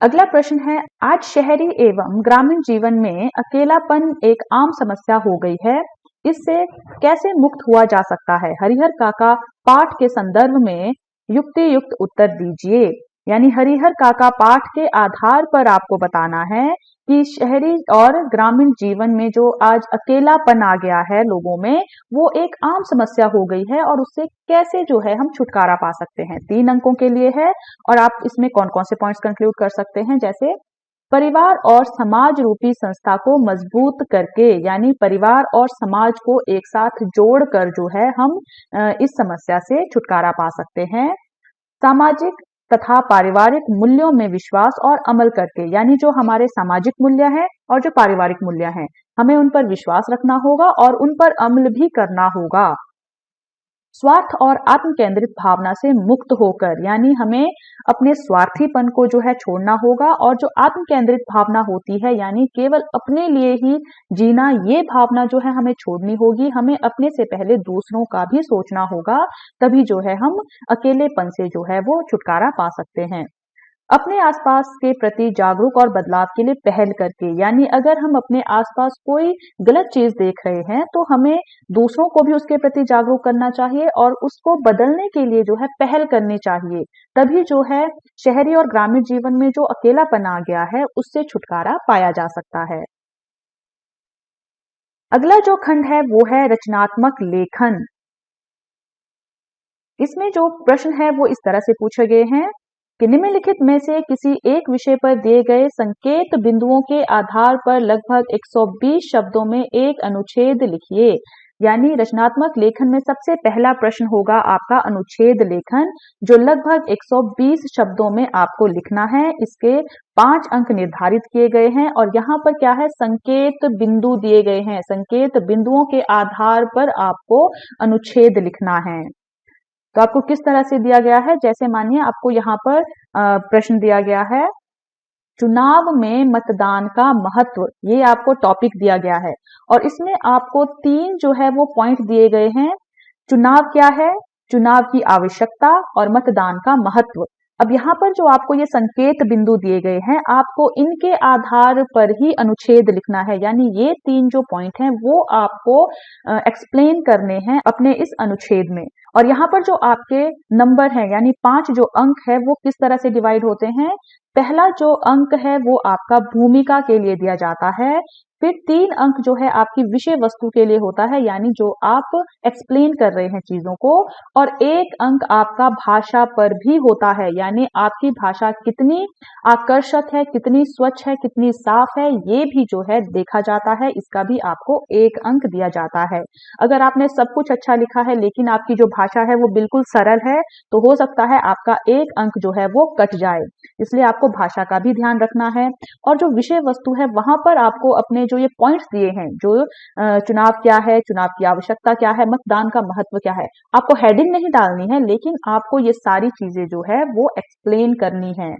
अगला प्रश्न है, आज शहरी एवं ग्रामीण जीवन में अकेलापन एक आम समस्या हो गई है, इससे कैसे मुक्त हुआ जा सकता है? हरिहर काका पाठ के संदर्भ में युक्ति युक्त उत्तर दीजिए। यानी हरिहर काका पाठ के आधार पर आपको बताना है कि शहरी और ग्रामीण जीवन में जो आज अकेलापन आ गया है लोगों में, वो एक आम समस्या हो गई है, और उससे कैसे जो है हम छुटकारा पा सकते हैं। 3 अंकों के लिए है, और आप इसमें कौन कौन से पॉइंट्स कंक्लूड कर सकते हैं, जैसे परिवार और समाज रूपी संस्था को मजबूत करके, यानी परिवार और समाज को एक साथ जोड़कर जो है हम इस समस्या से छुटकारा पा सकते हैं। सामाजिक तथा पारिवारिक मूल्यों में विश्वास और अमल करके, यानी जो हमारे सामाजिक मूल्य हैं और जो पारिवारिक मूल्य हैं, हमें उन पर विश्वास रखना होगा और उन पर अमल भी करना होगा। स्वार्थ और आत्म केंद्रित भावना से मुक्त होकर, यानी हमें अपने स्वार्थीपन को जो है छोड़ना होगा, और जो आत्म केंद्रित भावना होती है, यानी केवल अपने लिए ही जीना, ये भावना जो है हमें छोड़नी होगी। हमें अपने से पहले दूसरों का भी सोचना होगा, तभी जो है हम अकेलेपन से जो है वो छुटकारा पा सकते हैं। अपने आसपास के प्रति जागरूक और बदलाव के लिए पहल करके, यानी अगर हम अपने आसपास कोई गलत चीज देख रहे हैं तो हमें दूसरों को भी उसके प्रति जागरूक करना चाहिए और उसको बदलने के लिए जो है पहल करनी चाहिए। तभी जो है शहरी और ग्रामीण जीवन में जो अकेलापन आ गया है उससे छुटकारा पाया जा सकता है। अगला जो खंड है वो है रचनात्मक लेखन। इसमें जो प्रश्न है वो इस तरह से पूछे गए हैं कि निम्नलिखित में से किसी एक विषय पर दिए गए संकेत बिंदुओं के आधार पर लगभग 120 शब्दों में एक अनुच्छेद लिखिए। यानी रचनात्मक लेखन में सबसे पहला प्रश्न होगा आपका अनुच्छेद लेखन, जो लगभग 120 शब्दों में आपको लिखना है। इसके 5 अंक निर्धारित किए गए हैं, और यहाँ पर क्या है, संकेत बिंदु दिए गए हैं। संकेत बिंदुओं के आधार पर आपको अनुच्छेद लिखना है। तो आपको किस तरह से दिया गया है, जैसे मानिए आपको यहाँ पर प्रश्न दिया गया है, चुनाव में मतदान का महत्व, ये आपको टॉपिक दिया गया है, और इसमें आपको 3 जो है वो पॉइंट दिए गए हैं। चुनाव क्या है, चुनाव की आवश्यकता और मतदान का महत्व। अब यहाँ पर जो आपको ये संकेत बिंदु दिए गए हैं, आपको इनके आधार पर ही अनुच्छेद लिखना है। यानी ये 3 जो पॉइंट हैं वो आपको एक्सप्लेन करने हैं अपने इस अनुच्छेद में। और यहाँ पर जो आपके नंबर है, यानी 5 जो अंक है वो किस तरह से डिवाइड होते हैं। पहला जो अंक है वो आपका भूमिका के लिए दिया जाता है, फिर 3 अंक जो है आपकी विषय वस्तु के लिए होता है, यानी जो आप एक्सप्लेन कर रहे हैं चीजों को, और 1 अंक आपका भाषा पर भी होता है, यानी आपकी भाषा कितनी आकर्षक है, कितनी स्वच्छ है, कितनी साफ है, ये भी जो है देखा जाता है। इसका भी आपको 1 अंक दिया जाता है। अगर आपने सब कुछ अच्छा लिखा है लेकिन आपकी जो भाषा है वो बिल्कुल सरल है तो हो सकता है आपका एक अंक जो है वो कट जाए, इसलिए आपको भाषा का भी ध्यान रखना है। और जो विषय वस्तु है वहां पर आपको अपने जो ये पॉइंट्स दिए हैं, जो चुनाव क्या है, चुनाव की आवश्यकता क्या है, मतदान का महत्व क्या है, आपको हेडिंग नहीं डालनी है, लेकिन आपको ये सारी चीजें जो है वो एक्सप्लेन करनी है।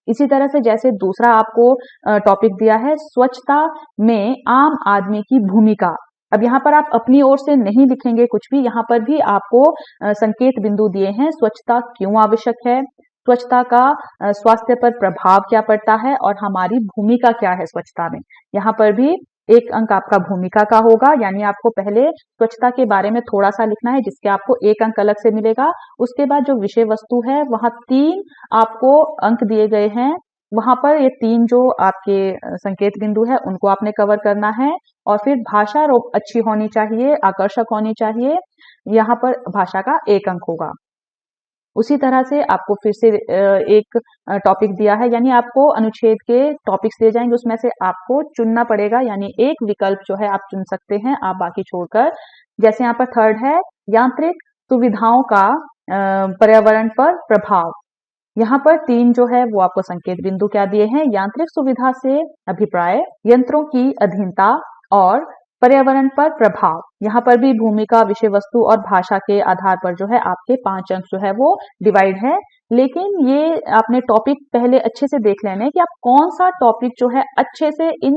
इसी तरह से जैसे दूसरा आपको टॉपिक दिया है स्वच्छता में आम आदमी की भूमिका। अब यहाँ पर आप अपनी ओर से नहीं लिखेंगे कुछ भी, यहाँ पर भी आपको संकेत बिंदु दिए हैं, स्वच्छता क्यों आवश्यक है, स्वच्छता का स्वास्थ्य पर प्रभाव क्या पड़ता है और हमारी भूमिका क्या है स्वच्छता में। यहाँ पर भी एक अंक आपका भूमिका का होगा, यानी आपको पहले स्वच्छता के बारे में थोड़ा सा लिखना है जिसके आपको एक अंक अलग से मिलेगा। उसके बाद जो विषय वस्तु है वहां 3 आपको अंक दिए गए हैं, वहां पर ये 3 जो आपके संकेत बिंदु है उनको आपने कवर करना है। और फिर भाषा अच्छी होनी चाहिए, आकर्षक होनी चाहिए, यहाँ पर भाषा का 1 अंक होगा। उसी तरह से आपको फिर से एक टॉपिक दिया है, यानी आपको अनुच्छेद के टॉपिक्स दिए जाएंगे, उसमें से आपको चुनना पड़ेगा, यानी एक विकल्प जो है आप चुन सकते हैं, आप बाकी छोड़कर। जैसे यहाँ पर 3rd है यांत्रिक सुविधाओं का पर्यावरण पर प्रभाव। यहाँ पर 3 जो है वो आपको संकेत बिंदु क्या दिए हैं, यांत्रिक सुविधा से अभिप्राय, यंत्रों की अधीनता और पर्यावरण पर प्रभाव। यहाँ पर भी भूमिका, विषय वस्तु और भाषा के आधार पर जो है आपके 5 अंक जो है वो डिवाइड है। लेकिन ये आपने टॉपिक पहले अच्छे से देख लेने कि आप कौन सा टॉपिक जो है अच्छे से इन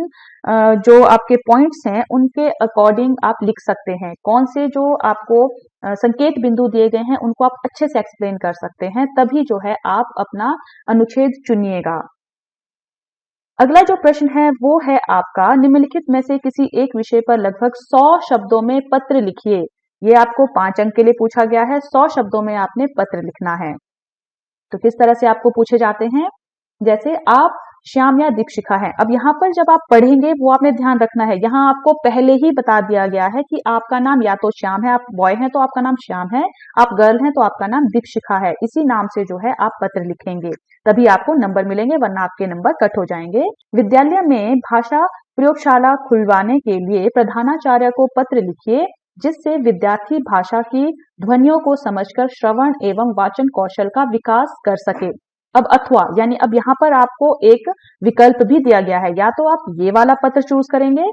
जो आपके पॉइंट्स हैं उनके अकॉर्डिंग आप लिख सकते हैं, कौन से जो आपको संकेत बिंदु दिए गए हैं उनको आप अच्छे से एक्सप्लेन कर सकते हैं, तभी जो है आप अपना अनुच्छेद चुनिएगा। अगला जो प्रश्न है वो है आपका, निम्नलिखित में से किसी एक विषय पर लगभग 100 शब्दों में पत्र लिखिए। ये आपको 5 अंक के लिए पूछा गया है, 100 शब्दों में आपने पत्र लिखना है। तो किस तरह से आपको पूछे जाते हैं, जैसे आप श्याम या दीक्षिका है। अब यहाँ पर जब आप पढ़ेंगे वो आपने ध्यान रखना है, यहाँ आपको पहले ही बता दिया गया है कि आपका नाम या तो श्याम है, आप बॉय हैं तो आपका नाम श्याम है, आप गर्ल हैं तो आपका नाम दीक्षिका है। इसी नाम से जो है आप पत्र लिखेंगे, तभी आपको नंबर मिलेंगे, वरना आपके नंबर कट हो जाएंगे। विद्यालय में भाषा प्रयोगशाला खुलवाने के लिए प्रधानाचार्य को पत्र लिखिए, जिससे विद्यार्थी भाषा की ध्वनियों को समझकर श्रवण एवं वाचन कौशल का विकास कर सके। अब अथवा, यानी अब यहाँ पर आपको एक विकल्प भी दिया गया है, या तो आप ये वाला पत्र चूज करेंगे,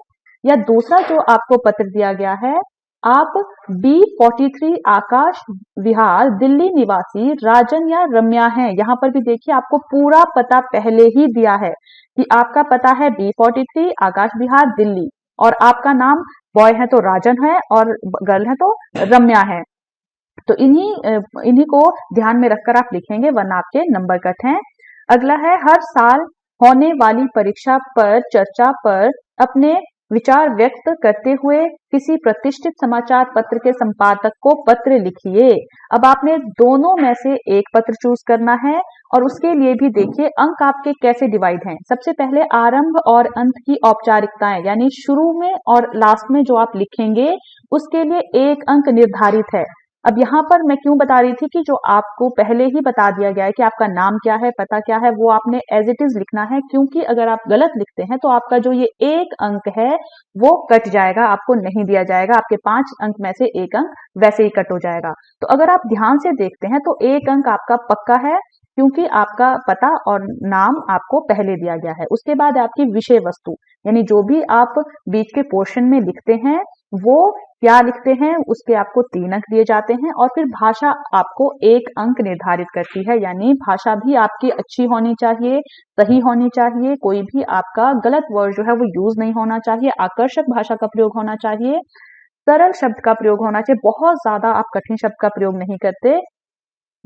या दूसरा जो आपको पत्र दिया गया है, आप B43 आकाश विहार दिल्ली निवासी राजन या रम्या हैं। यहाँ पर भी देखिए आपको पूरा पता पहले ही दिया है कि आपका पता है B43 आकाश विहार दिल्ली, और आपका नाम बॉय है तो राजन है और गर्ल है तो रम्या है। तो इन्हीं को ध्यान में रखकर आप लिखेंगे, वरना आपके नंबर कट हैं। अगला है, हर साल होने वाली परीक्षा पर चर्चा पर अपने विचार व्यक्त करते हुए किसी प्रतिष्ठित समाचार पत्र के संपादक को पत्र लिखिए। अब आपने दोनों में से एक पत्र चूज करना है, और उसके लिए भी देखिए अंक आपके कैसे डिवाइड हैं। सबसे पहले आरंभ और अंत की औपचारिकताएं, यानी शुरू में और लास्ट में जो आप लिखेंगे उसके लिए 1 अंक निर्धारित है। अब यहाँ पर मैं क्यों बता रही थी कि जो आपको पहले ही बता दिया गया है कि आपका नाम क्या है, पता क्या है, वो आपने एज इट इज लिखना है, क्योंकि अगर आप गलत लिखते हैं तो आपका जो ये 1 अंक है वो कट जाएगा, आपको नहीं दिया जाएगा, आपके 5 अंक में से 1 अंक वैसे ही कट हो जाएगा। तो अगर आप ध्यान से देखते हैं तो 1 अंक आपका पक्का है, क्योंकि आपका पता और नाम आपको पहले दिया गया है। उसके बाद आपकी विषय वस्तु, यानी जो भी आप बीच के पोर्शन में लिखते हैं वो क्या लिखते हैं, उसके आपको 3 अंक दिए जाते हैं। और फिर भाषा आपको 1 अंक निर्धारित करती है, यानी भाषा भी आपकी अच्छी होनी चाहिए, सही होनी चाहिए, कोई भी आपका गलत वर्ड जो है वो यूज नहीं होना चाहिए, आकर्षक भाषा का प्रयोग होना चाहिए, सरल शब्द का प्रयोग होना चाहिए, बहुत ज्यादा आप कठिन शब्द का प्रयोग नहीं करते।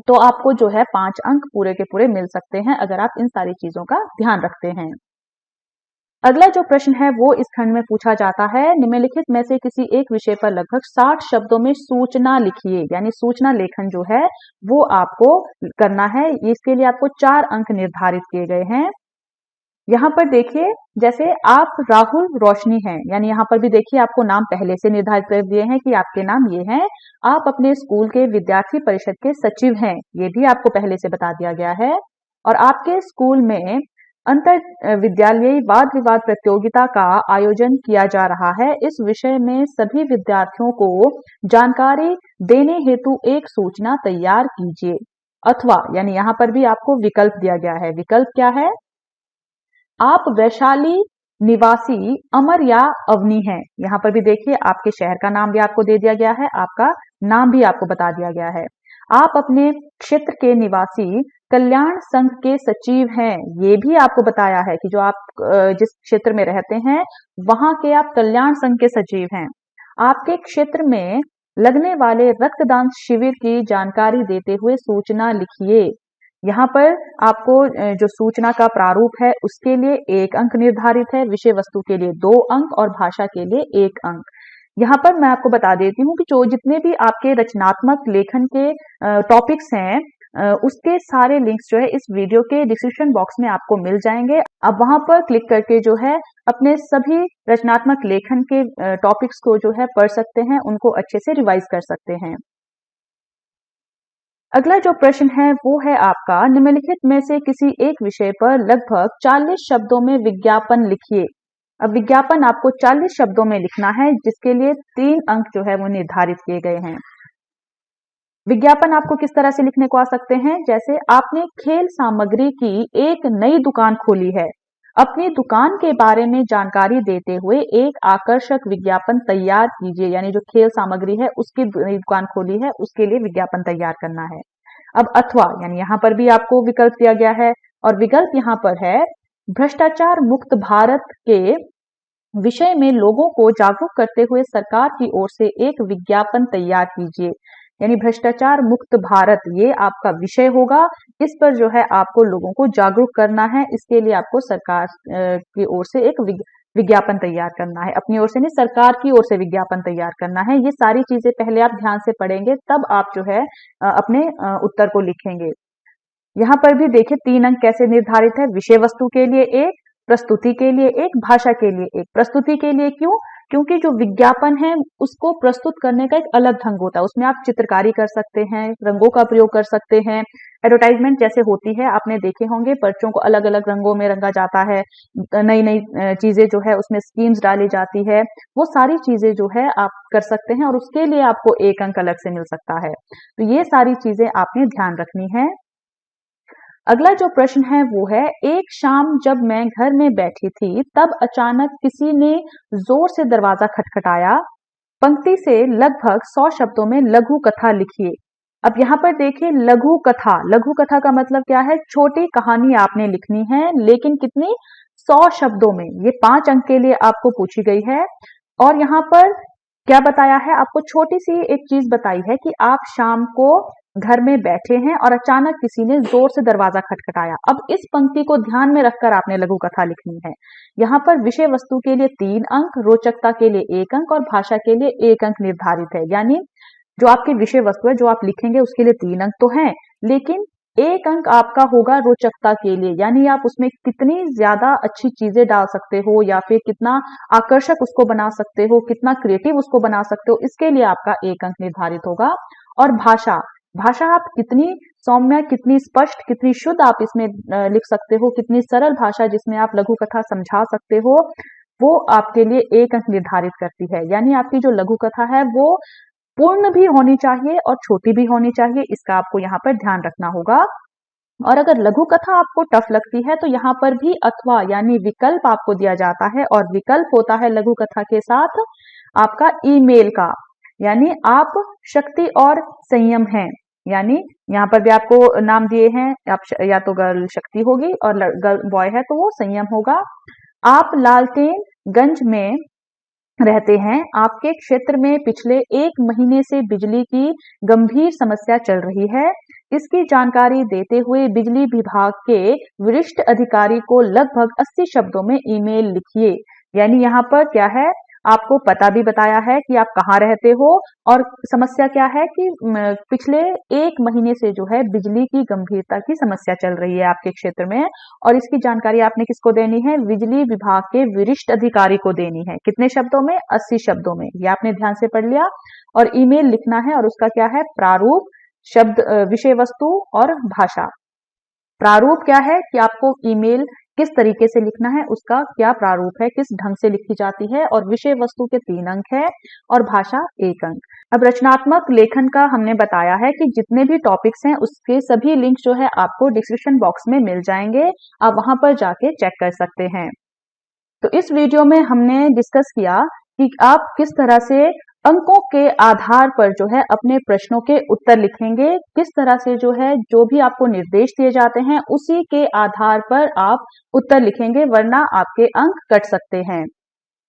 तो आपको जो है 5 अंक पूरे के पूरे मिल सकते हैं, अगर आप इन सारी चीजों का ध्यान रखते हैं। अगला जो प्रश्न है वो इस खंड में पूछा जाता है, निम्नलिखित में से किसी एक विषय पर लगभग 60 शब्दों में सूचना लिखिए, यानी सूचना लेखन जो है वो आपको करना है। इसके लिए आपको 4 अंक निर्धारित किए गए हैं। यहाँ पर देखिए, जैसे आप राहुल रोशनी हैं, यानी यहाँ पर भी देखिए आपको नाम पहले से निर्धारित कर दिए हैं कि आपके नाम ये हैं। आप अपने स्कूल के विद्यार्थी परिषद के सचिव हैं, ये भी आपको पहले से बता दिया गया है। और आपके स्कूल में अंतर विद्यालयी वाद विवाद प्रतियोगिता का आयोजन किया जा रहा है। इस विषय में सभी विद्यार्थियों को जानकारी देने हेतु एक सूचना तैयार कीजिए। अथवा यानी यहाँ पर भी आपको विकल्प दिया गया है। विकल्प क्या है? आप वैशाली निवासी अमर या अवनी हैं। यहाँ पर भी देखिए आपके शहर का नाम भी आपको दे दिया गया है, आपका नाम भी आपको बता दिया गया है। आप अपने क्षेत्र के निवासी कल्याण संघ के सचिव हैं, ये भी आपको बताया है कि जो आप जिस क्षेत्र में रहते हैं वहां के आप कल्याण संघ के सचिव हैं। आपके क्षेत्र में लगने वाले रक्तदान शिविर की जानकारी देते हुए सूचना लिखिए। यहाँ पर आपको जो सूचना का प्रारूप है उसके लिए 1 अंक निर्धारित है, विषय वस्तु के लिए 2 अंक और भाषा के लिए 1 अंक। यहाँ पर मैं आपको बता देती हूँ कि जो जितने भी आपके रचनात्मक लेखन के टॉपिक्स हैं उसके सारे लिंक्स जो है इस वीडियो के डिस्क्रिप्शन बॉक्स में आपको मिल जाएंगे। आप वहां पर क्लिक करके जो है अपने सभी रचनात्मक लेखन के टॉपिक्स को जो है पढ़ सकते हैं, उनको अच्छे से रिवाइज कर सकते हैं। अगला जो प्रश्न है वो है आपका, निम्नलिखित में से किसी एक विषय पर लगभग 40 शब्दों में विज्ञापन लिखिए। अब विज्ञापन आपको 40 शब्दों में लिखना है, जिसके लिए 3 अंक जो है वो निर्धारित किए गए हैं। विज्ञापन आपको किस तरह से लिखने को आ सकते हैं? जैसे आपने खेल सामग्री की एक नई दुकान खोली है, अपनी दुकान के बारे में जानकारी देते हुए एक आकर्षक विज्ञापन तैयार कीजिए। यानी जो खेल सामग्री है उसकी नई दुकान खोली है, उसके लिए विज्ञापन तैयार करना है। अब अथवा यानी यहाँ पर भी आपको विकल्प दिया गया है और विकल्प यहाँ पर है, भ्रष्टाचार मुक्त भारत के विषय में लोगों को जागरूक करते हुए सरकार की ओर से एक विज्ञापन तैयार कीजिए। यानी भ्रष्टाचार मुक्त भारत ये आपका विषय होगा, इस पर जो है आपको लोगों को जागरूक करना है। इसके लिए आपको सरकार की ओर से एक विज्ञापन तैयार करना है, अपनी ओर से नहीं, सरकार की ओर से विज्ञापन तैयार करना है। ये सारी चीजें पहले आप ध्यान से पढ़ेंगे, तब आप जो है अपने उत्तर को लिखेंगे। यहाँ पर भी देखिए 3 अंक कैसे निर्धारित है, विषय वस्तु के लिए 1, प्रस्तुति के लिए 1, भाषा के लिए 1। प्रस्तुति के लिए क्यों? क्योंकि जो विज्ञापन है उसको प्रस्तुत करने का एक अलग ढंग होता है, उसमें आप चित्रकारी कर सकते हैं, रंगों का प्रयोग कर सकते हैं। एडवर्टाइजमेंट जैसे होती है, आपने देखे होंगे पर्चों को अलग अलग रंगों में रंगा जाता है, नई नई चीजें जो है उसमें स्कीम्स डाली जाती है, वो सारी चीजें जो है आप कर सकते हैं और उसके लिए आपको 1 अंक अलग से मिल सकता है। तो ये सारी चीजें आपने ध्यान रखनी है। अगला जो प्रश्न है वो है, एक शाम जब मैं घर में बैठी थी तब अचानक किसी ने जोर से दरवाजा खटखटाया। पंक्ति से लगभग 100 शब्दों में लघु कथा लिखिए। अब यहाँ पर देखिए लघु कथा का मतलब क्या है? छोटी कहानी आपने लिखनी है, लेकिन कितनी? 100 शब्दों में। ये 5 अंक के लिए आपको पूछी गई है। और यहाँ पर क्या बताया है? आपको छोटी सी एक चीज बताई है कि आप शाम को घर में बैठे हैं और अचानक किसी ने जोर से दरवाजा खटखटाया। अब इस पंक्ति को ध्यान में रखकर आपने लघु कथा लिखनी है। यहाँ पर विषय वस्तु के लिए 3 अंक, रोचकता के लिए 1 अंक और भाषा के लिए 1 अंक निर्धारित है। यानी जो आपकी विषय वस्तु है जो आप लिखेंगे उसके लिए 3 अंक तो हैं, लेकिन 1 अंक आपका होगा रोचकता के लिए। यानी आप उसमें कितनी ज्यादा अच्छी चीजें डाल सकते हो या फिर कितना आकर्षक उसको बना सकते हो, कितना क्रिएटिव उसको बना सकते हो, इसके लिए आपका 1 अंक निर्धारित होगा। और भाषा आप कितनी सौम्य, कितनी स्पष्ट, कितनी शुद्ध आप इसमें लिख सकते हो, कितनी सरल भाषा जिसमें आप लघु कथा समझा सकते हो, वो आपके लिए 1 अंक निर्धारित करती है। यानी आपकी जो लघु कथा है वो पूर्ण भी होनी चाहिए और छोटी भी होनी चाहिए, इसका आपको यहाँ पर ध्यान रखना होगा। और अगर लघु कथा आपको टफ लगती है तो यहाँ पर भी अथवा यानी विकल्प आपको दिया जाता है, और विकल्प होता है लघु कथा के साथ आपका ईमेल का। यानी आप शक्ति और संयम हैं। यानी यहाँ पर भी आपको नाम दिए हैं, आप या तो गर्ल शक्ति होगी और गर्ल बॉय है तो वो संयम होगा। आप लालटेनगंज में रहते हैं, आपके क्षेत्र में पिछले 1 महीने से बिजली की गंभीर समस्या चल रही है। इसकी जानकारी देते हुए बिजली विभाग के वरिष्ठ अधिकारी को लगभग 80 शब्दों में ईमेल लिखिए। यानी यहाँ पर क्या है, आपको पता भी बताया है कि आप कहाँ रहते हो और समस्या क्या है कि पिछले 1 महीने से जो है बिजली की गंभीरता की समस्या चल रही है आपके क्षेत्र में, और इसकी जानकारी आपने किसको देनी है? बिजली विभाग के वरिष्ठ अधिकारी को देनी है। कितने शब्दों में? 80 शब्दों में। ये आपने ध्यान से पढ़ लिया। और ईमेल लिखना है और उसका क्या है? प्रारूप, शब्द, विषय वस्तु और भाषा। प्रारूप क्या है कि आपको ईमेल किस तरीके से लिखना है, उसका क्या प्रारूप है, किस ढंग से लिखी जाती है, और विषय वस्तु के 3 अंक है और भाषा 1 अंक। अब रचनात्मक लेखन का हमने बताया है कि जितने भी टॉपिक्स हैं उसके सभी लिंक जो है आपको डिस्क्रिप्शन बॉक्स में मिल जाएंगे, आप वहां पर जाके चेक कर सकते हैं। तो इस वीडियो में हमने डिस्कस किया कि आप किस तरह से अंकों के आधार पर जो है अपने प्रश्नों के उत्तर लिखेंगे, किस तरह से जो है जो भी आपको निर्देश दिए जाते हैं उसी के आधार पर आप उत्तर लिखेंगे, वरना आपके अंक कट सकते हैं।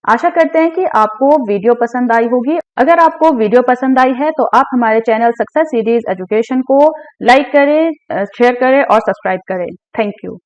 आशा करते हैं कि आपको वीडियो पसंद आई होगी। अगर आपको वीडियो पसंद आई है तो आप हमारे चैनल सक्सेस सीरीज एजुकेशन को लाइक करें, शेयर करें और सब्सक्राइब करें। Thank you.